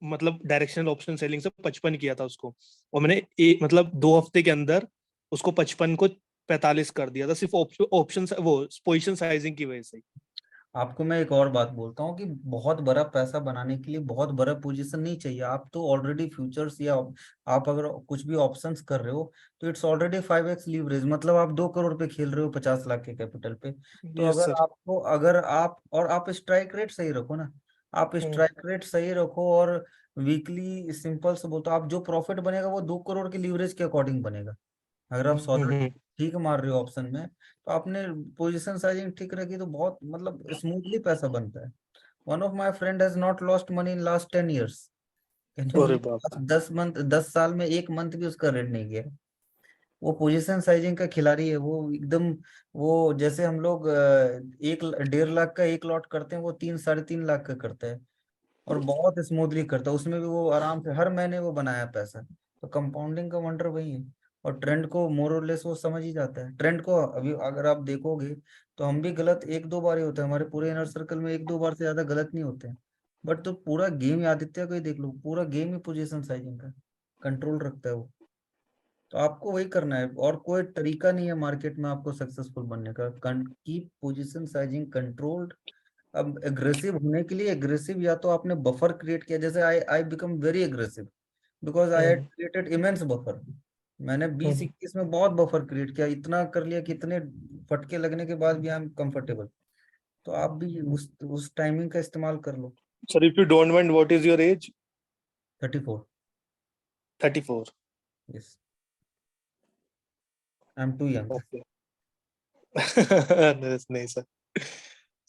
मतलब डायरेक्शनल ऑप्शन सेलिंग से 55 किया था उसको। और मैंने मतलब 2 हफ्ते के अंदर उसको 55 को 45 कर दिया था, सिर्फ ऑप्शन वो पोजीशन साइजिंग की वजह से। आपको मैं एक और बात बोलता हूँ कि बहुत बड़ा पैसा बनाने के लिए बहुत बड़ा पोजीशन नहीं चाहिए, आप तो ऑलरेडी फ्यूचर्स या आप अगर कुछ भी ऑप्शंस कर रहे हो तो इट्स ऑलरेडी 5x लीवरेज, मतलब आप 2 करोड़ पे खेल रहे हो 50 लाख के कैपिटल पे। तो यस अगर सर। आपको, अगर आप, और आप स्ट्राइक रेट सही रखो ना, आप हम्म। स्ट्राइक रेट सही रखो और वीकली सिंपल से बोलते हो, आप जो प्रॉफिट बनेगा वो 2 करोड़ के लीवरेज के अकॉर्डिंग बनेगा। अगर आप हम्म। सौदा ठीक मार रहे हो ऑप्शन में, तो आपने पोजीशन साइजिंग ठीक रखी तो बहुत मतलब स्मूथली पैसा बनता है। One of my friend has not lost money in last 10 years। Can you अरे बाप बिलीव? रे। 10 मंथ, 10 साल में 1 मंथ भी उसका रेट नहीं गया। वो पोजीशन साइजिंग का खिलाड़ी है वो एकदम। वो जैसे हम लोग 1.5 लाख का एक लॉट करते हैं, वो 3-3.5 लाख का करता है, और बहुत स्मूथली करता है, उसमें भी वो आराम से हर महीने वो बनाया पैसा। तो कंपाउंडिंग का वंडर वही है। और ट्रेंड को मोर और लेस वो समझ ही जाता है ट्रेंड को। अभी अगर आप देखोगे तो हम भी गलत 1-2 बार ही होता है, हमारे पूरे इनर सर्कल में 1-2 बार से ज्यादा गलत नहीं होते हैं। बट तो पूरा गेम ही, आदित्य को ही देख लो, पूरा गेम ही पोजीशन साइजिंग का कंट्रोल रखता है वो। तो आपको वही करना है, और कोई तरीका नहीं है मार्केट में आपको सक्सेसफुल बनने का। Keep position sizing controlled. अब एग्रेसिव होने के लिए, एग्रेसिव या तो आपने बफर क्रिएट किया, जैसे I I become very aggressive because I had hmm. Created immense buffer. मैंने बीस हम्म। इक्कीस में बहुत बफर क्रिएट किया, इतना कर लिया कि इतने फटके लगने के बाद भी आई एम कंफर्टेबल। तो आप भी उस टाइमिंग का इस्तेमाल कर लो। Sir if you don't mind, what is your age? 34। 34? Yes, I am too young. Okay. नहीं सर।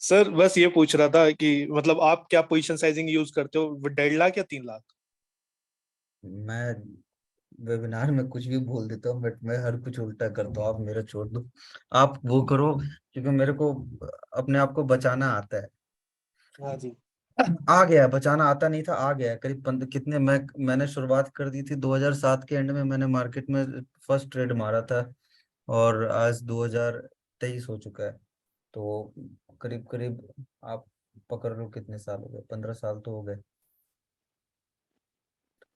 सर बस ये पूछ रहा था कि मतलब आप क्या पोजीशन साइजिंग यूज करते हो, 1.5 लाख या 3 लाख? मैं वेबिनार में कुछ भी बोल देता हूँ, बट मैं हर कुछ उल्टा करता हूँ, आप मेरा छोड़ दो। आप वो करो, क्योंकि मेरे को अपने आप को बचाना आता है। हाँ जी। आ गया, बचाना आता नहीं था, आ गया करीब कितने, मैंने शुरुआत कर दी थी 2007 के एंड में, मैंने मार्केट में फर्स्ट ट्रेड मारा था, और आज 2023 हो चुका है। तो करीब करीब आप पकड़ लो कितने साल हो गए, 15 साल तो हो गए।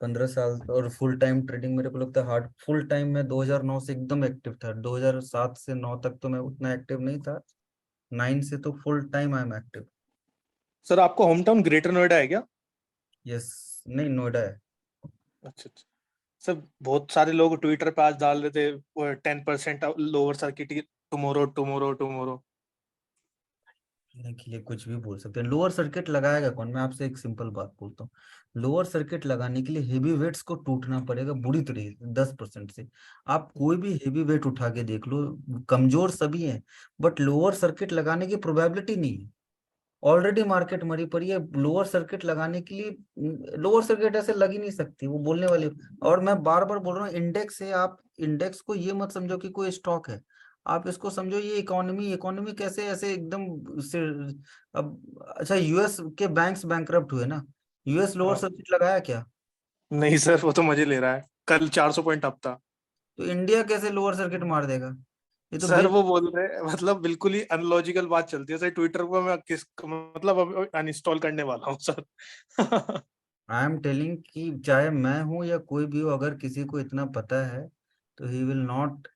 15 साल, और फुल टाइम ट्रेडिंग मेरे को लगता है हार्ड फुल टाइम में 2009 से एकदम एक्टिव था, 2007 से 9 तक तो मैं उतना एक्टिव नहीं था, 9 से तो full time I am active. Sir आपका होम टाउन ग्रेटर नोएडा है क्या? यस, नहीं, नोएडा है। अच्छा अच्छा सर, बहुत सारे लोग ट्विटर पे आज डाल रहे थे 10% lower circuit tomorrow tomorrow tomorrow. के लिए कुछ भी बोल सकते हैं। लोअर सर्किट लगाएगा कौन? मैं आपसे एक सिंपल बात बोलता हूँ। लोअर सर्किट लगाने के लिए हेवी वेट्स को टूटना पड़ेगा बुरी तरीके से 10% से। आप कोई भी हेवी वेट उठा के देख लो, कमजोर सभी हैं, बट लोअर सर्किट लगाने की प्रोबेबिलिटी नहीं है। ऑलरेडी मार्केट मरी पड़ी है लोअर सर्किट लगाने के लिए। लोअर सर्किट ऐसे लग ही नहीं सकती, वो बोलने वाली। और मैं बार बार बोल रहा हूँ, इंडेक्स है, आप इंडेक्स को ये मत समझो कि कोई स्टॉक है। आप इसको समझो ये इकोनॉमी। इकोनॉमी कैसे ऐसे एकदम से अब अच्छा, यूएस के बैंक्स बैंकरप्ट हुए ना, यूएस लोअर हाँ सर्किट लगाया क्या? नहीं सर, वो तो मजे ले रहा है, कल 400 पॉइंट अप था। तो इंडिया कैसे लोअर सर्किट मार देगा? ये तो सर वो बोल रहे हैं, मतलब बिल्कुल ही अनलॉजिकल बात चलती है सर ट्विटर पर। मैं किस मतलब अब अनइंस्टॉल करने वाला हूँ सर। आई एम टेलिंग कि चाहे मैं हूं या कोई भी हो, अगर किसी को इतना पता है तो he will not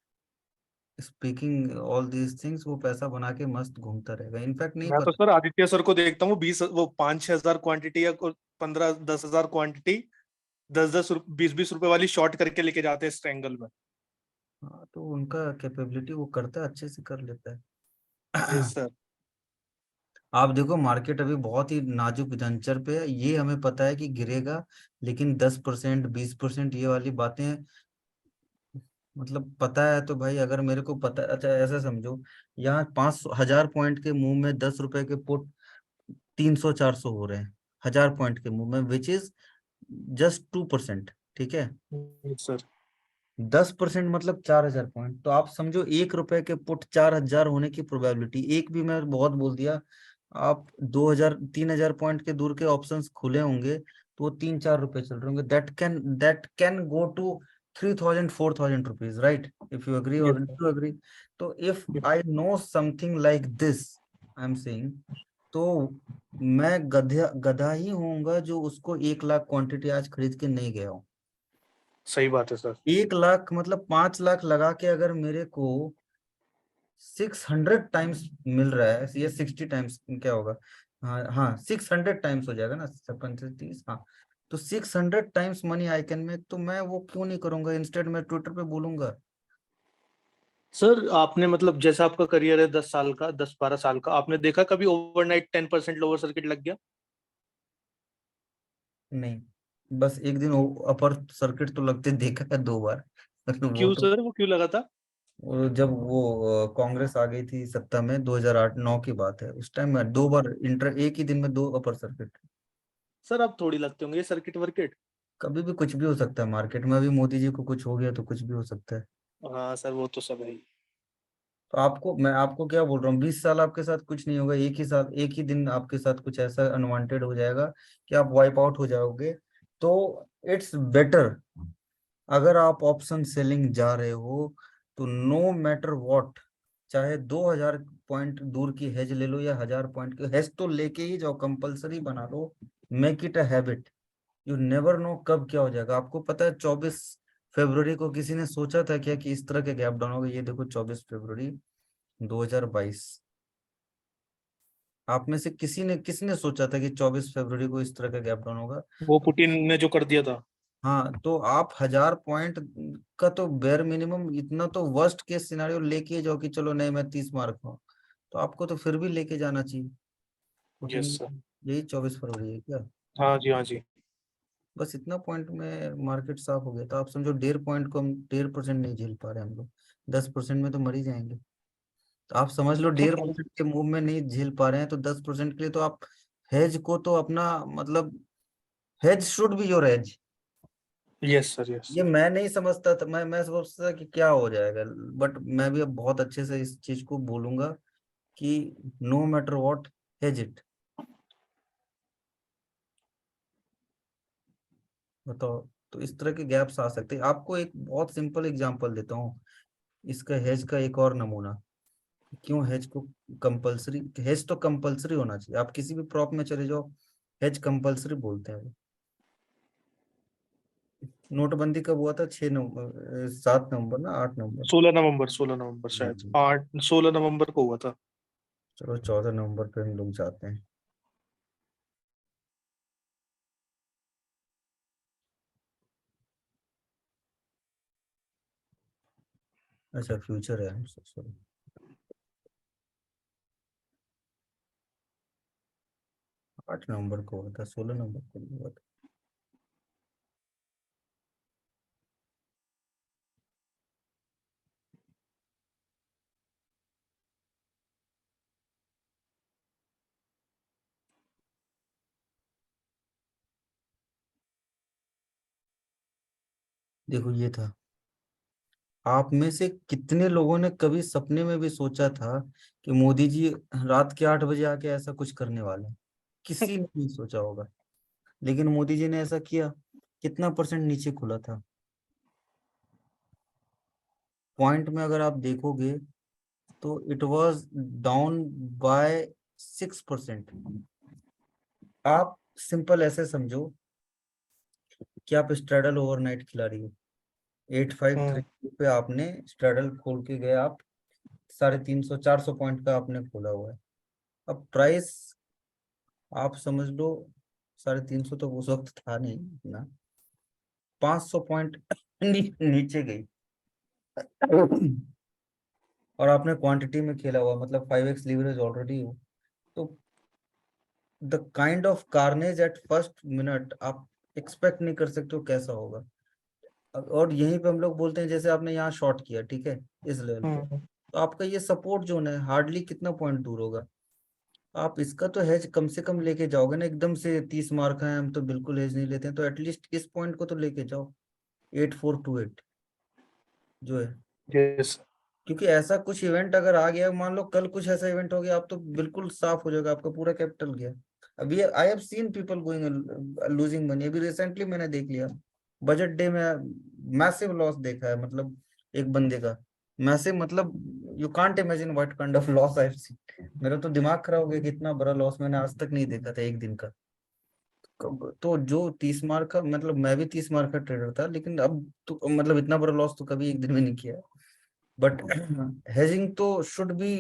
speaking all these things. वो पैसा बना के मस्त घूमता रहेगा। इनफैक्ट नहीं मैं तो पता। सर आदित्य सर को देखता हूँ, 20 वो 5-6 हजार क्वांटिटी या 15-10 हजार क्वांटिटी 10-10 20-20 रुपए वाली शॉर्ट करके लेके जाते हैं इस ट्रायंगल में। हाँ, तो उनका कैपेबिलिटी वो करता है, अच्छे से कर लेता है। Yes sir. आप देखो मार्केट अभी बहुत ही नाजुक जंचर पे है। ये हमें पता है कि गिरेगा, लेकिन 10% 20% ये वाली बातें मतलब पता है तो भाई, अगर मेरे को पता, अच्छा ऐसा समझो, यहाँ 5,000 पॉइंट के मुंह में 10 रुपए के पुट 300 400 हो रहे हैं, 1,000 पॉइंट के मुंह में, विच इज जस्ट 2%। ठीक है, यस सर। 10% मतलब 4,000 पॉइंट। तो आप समझो 1 रुपए के पुट 4,000 होने की प्रोबेबिलिटी, एक भी मैं बहुत बोल दिया। आप 2,000 3,000 पॉइंट के दूर के ऑप्शंस खुले होंगे तो वो 3 4 रुपए चल रहे होंगे। That can go to 3,000 4,000 rupees, right? If you agree yes और सर। You agree. तो if I know something like this, I am saying, तो मैं गधा गधा ही होऊंगा जो उसको 1 लाख क्वांटिटी आज खरीद के नहीं गया हूँ। सही बात है सर। 1 लाख मतलब 5 लाख लगा के अगर मेरे को 600 टाइम्स मिल रहा है, ये 60 टाइम्स क्या होगा? हाँ हाँ, 600 टाइम्स हो जाएगा ना, 56 30, हाँ। तो 600 times money I can make, तो मैं वो क्यों नहीं करूंगा? इंस्टेड मैं ट्विटर पे बोलूंगा। सर आपने मतलब जैसा आपका करियर है 10 साल का, 10-12 साल का, आपने देखा कभी ओवरनाइट 10% लोअर सर्किट लग गया? नहीं, बस एक दिन अपर सर्किट तो लगते देखा है 2 बार। वो क्यों तो सर, वो क्यों लगा था? जब वो कांग्रेस आ गई थी सत्ता में, 2008 9 की बात है, उस टाइम में 2 बार इंटर, एक ही दिन में 2 अपर सर्किट। सर अब थोड़ी लगते होंगे ये सर्किट वर्किट। कभी भी कुछ भी हो सकता है मार्केट में। अभी मोदी जी को कुछ हो गया तो कुछ भी हो सकता है। हाँ सर, वो तो सब है ही। तो आपको, मैं आपको क्या बोल रहा हूँ, 20 साल आपके साथ कुछ नहीं होगा, एक ही साल एक ही दिन आपके साथ कुछ ऐसा अनवांटेड हो जाएगा कि आप वाइप आउट हो जाओगे। तो इट्स बेटर, अगर आप ऑप्शन सेलिंग जा रहे हो तो नो मैटर व्हाट, चाहे 2,000 पॉइंट दूर की हेज ले लो या 1,000 पॉइंट की हेज, तो लेके ही जाओ, कंपलसरी बना लो। Make it a habit. You never know कब क्या हो जाएगा। आपको पता है 24 फरवरी को किसी ने सोचा था क्या कि इस तरह के गैप डाउन होगा? ये देखो 24 फरवरी 2022, आप में से किसने सोचा था कि 24 फरवरी को इस तरह का गैप डाउन होगा? वो पुतिन ने जो कर दिया था। हाँ, तो आप 1,000 पॉइंट का तो बेर मिनिमम इतना तो वर्स्ट केस सिनारियो लेके जाओ कि चलो नहीं मैं 30 मार्क हूँ, तो आपको तो फिर भी लेके जाना चाहिए। Yes fourteen, sir. यही 24 फरवरी है क्या? हाँ जी, हाँ जी। बस इतना पॉइंट में मार्केट साफ हो गया। तो आप समझो 1.5 पॉइंट को हम 1.5% नहीं झेल पा रहे हम लोग, 10% में तो मर ही जाएंगे। तो आप समझ लो सर 1.5% के मूव में नहीं झेल पा रहे हैं, तो 10% के लिए तो आप हेज को तो अपना मतलब, hedge should be your age. Yes sir. Yes ये सर। मैं नहीं समझता था, मैं सोचता था कि क्या हो जाएगा, बट मैं भी अब बहुत अच्छे से इस चीज को बोलूंगा कि no matter what, hedge it. बताओ, तो इस तरह के गैप्स आ सकते हैं। आपको एक बहुत सिंपल एग्जांपल देता हूँ इसका, हेज का एक और नमूना। क्यों हेज को कंपलसरी, हेज तो कंपलसरी होना चाहिए। आप किसी भी प्रॉप में चले जाओ, हेज कंपलसरी बोलते हैं वो। नोटबंदी कब हुआ था? 6 नवंबर, 7 नवंबर ना, 8 नवंबर? 16 नवंबर, 16 नवंबर शायद, हम्म। 8 16 नवंबर को हुआ था। चलो 14 नवंबर पे हम लोग जाते हैं। अच्छा फ्यूचर है, सॉरी। आठ नवंबर को हुआ था, 16 नवंबर को नहीं हुआ था। देखो ये था। आप में से कितने लोगों ने कभी सपने में भी सोचा था कि मोदी जी रात के 8 बजे आके ऐसा कुछ करने वाले हैं? किसी ने नहीं सोचा होगा, लेकिन मोदी जी ने ऐसा किया। कितना परसेंट नीचे खुला था? पॉइंट में अगर आप देखोगे तो इट वाज डाउन बाय 6%। आप सिंपल ऐसे समझो कि आप स्ट्रेडल ओवरनाइट खिला रही हो, 853 पे आपने स्ट्रेडल खोल के गए आप, 350-400 पॉइंट का आपने खोला हुआ है। अब प्राइस आप समझ लो 350 तो उस वक्त था नहीं ना, 500 पॉइंट नीचे गई। और आपने क्वांटिटी में खेला हुआ, मतलब 5x लीवरेज ऑलरेडी हो। तो the kind of carnage at first minute आप एक्सपेक्ट नहीं कर सकते हो कैसा होगा। और यहीं पे हम लोग बोलते हैं, जैसे आपने यहाँ शॉर्ट किया, ठीक है, इस लेवल पे, तो आपका ये सपोर्ट जोन है, हार्डली कितना पॉइंट दूर होगा। आप इसका तो हेज कम से कम लेके जाओगे ना, एकदम से 30 मार्क है हम तो बिल्कुल हेज नहीं लेते हैं, तो एटलीस्ट इस पॉइंट को तो लेके जाओ, 8428 जो है। यस क्योंकि ऐसा कुछ इवेंट अगर आ गया, मान लो कल कुछ ऐसा इवेंट हो गया, आप तो बिल्कुल साफ हो जाएगा, आपका पूरा कैपिटल गया। अभी I have seen people going losing money. अभी रिसेंटली मैंने देख लिया, बजट डे में मैसिव लॉस देखा है, मतलब एक बंदे का मैसिव, मतलब you can't imagine what kind of loss I have seen. मेरा तो दिमाग खराब हो गया कि इतना बड़ा लॉस मैंने आज तक नहीं देखा था एक दिन का। तो जो 30 मार्क का, मतलब मैं भी 30 मार्क का ट्रेडर था, लेकिन अब तो मतलब इतना बड़ा लॉस तो कभी एक दिन में नहीं किया। बट hedging तो should be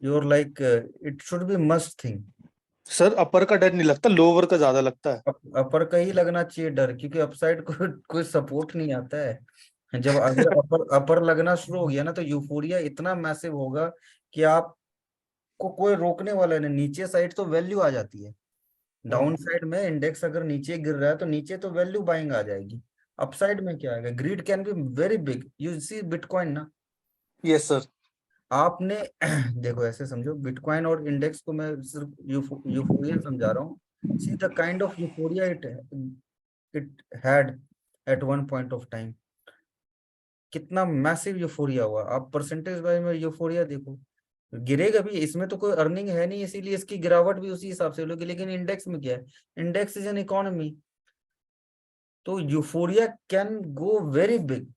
your like it should be must thing। Sir, upper का डर नहीं लगता, लोअर का ज्यादा लगता है। अपर का ही लगना चाहिए डर, क्योंकि अपसाइड को कोई सपोर्ट नहीं आता है। जब अगर अपर अपर लगना शुरू हो गया ना, तो यूफोरिया इतना मैसिव होगा कि आपको कोई रोकने वाला नहीं। नीचे साइड तो वैल्यू आ जाती है, डाउन साइड में इंडेक्स अगर नीचे गिर रहा है तो नीचे तो वैल्यू बाइंग आ जाएगी। अपसाइड में क्या आएगा? Greed can be very big, you see bitcoin ना। Yes sir. आपने देखो ऐसे समझो, बिटकॉइन और इंडेक्स को मैं सिर्फ यूफोरिया समझा रहा हूँ। See the kind of euphoria it had at one point of time. कितना मैसिव यूफोरिया हुआ, आप परसेंटेज वाइज में यूफोरिया देखो। गिरेगा भी, इसमें तो कोई अर्निंग है नहीं, इसीलिए इसकी गिरावट भी उसी हिसाब से होगी। लेकिन इंडेक्स में क्या है? इंडेक्स इज एन इकोनॉमी, तो euphoria can go very big.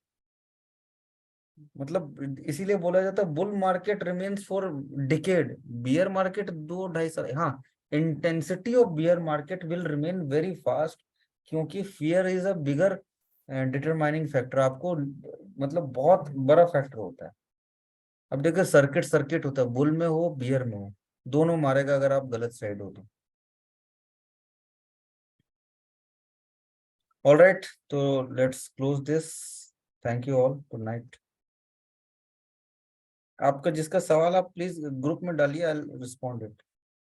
मतलब इसीलिए बोला जाता है bull market remains for decade, bear market 2-2.5 साल। हाँ, intensity of bear market will remain very fast, क्योंकि fear is a bigger determining factor. आपको मतलब बहुत बड़ा फैक्टर होता है। अब देखिए, सर्किट सर्किट होता है, बुल में हो बियर में हो, दोनों मारेगा अगर आप गलत साइड हो तो। ऑल राइट, तो let's close this. Thank you all, good night. आपका जिसका सवाल आप प्लीज ग्रुप में डालिए, आई रिस्पॉन्ड इट।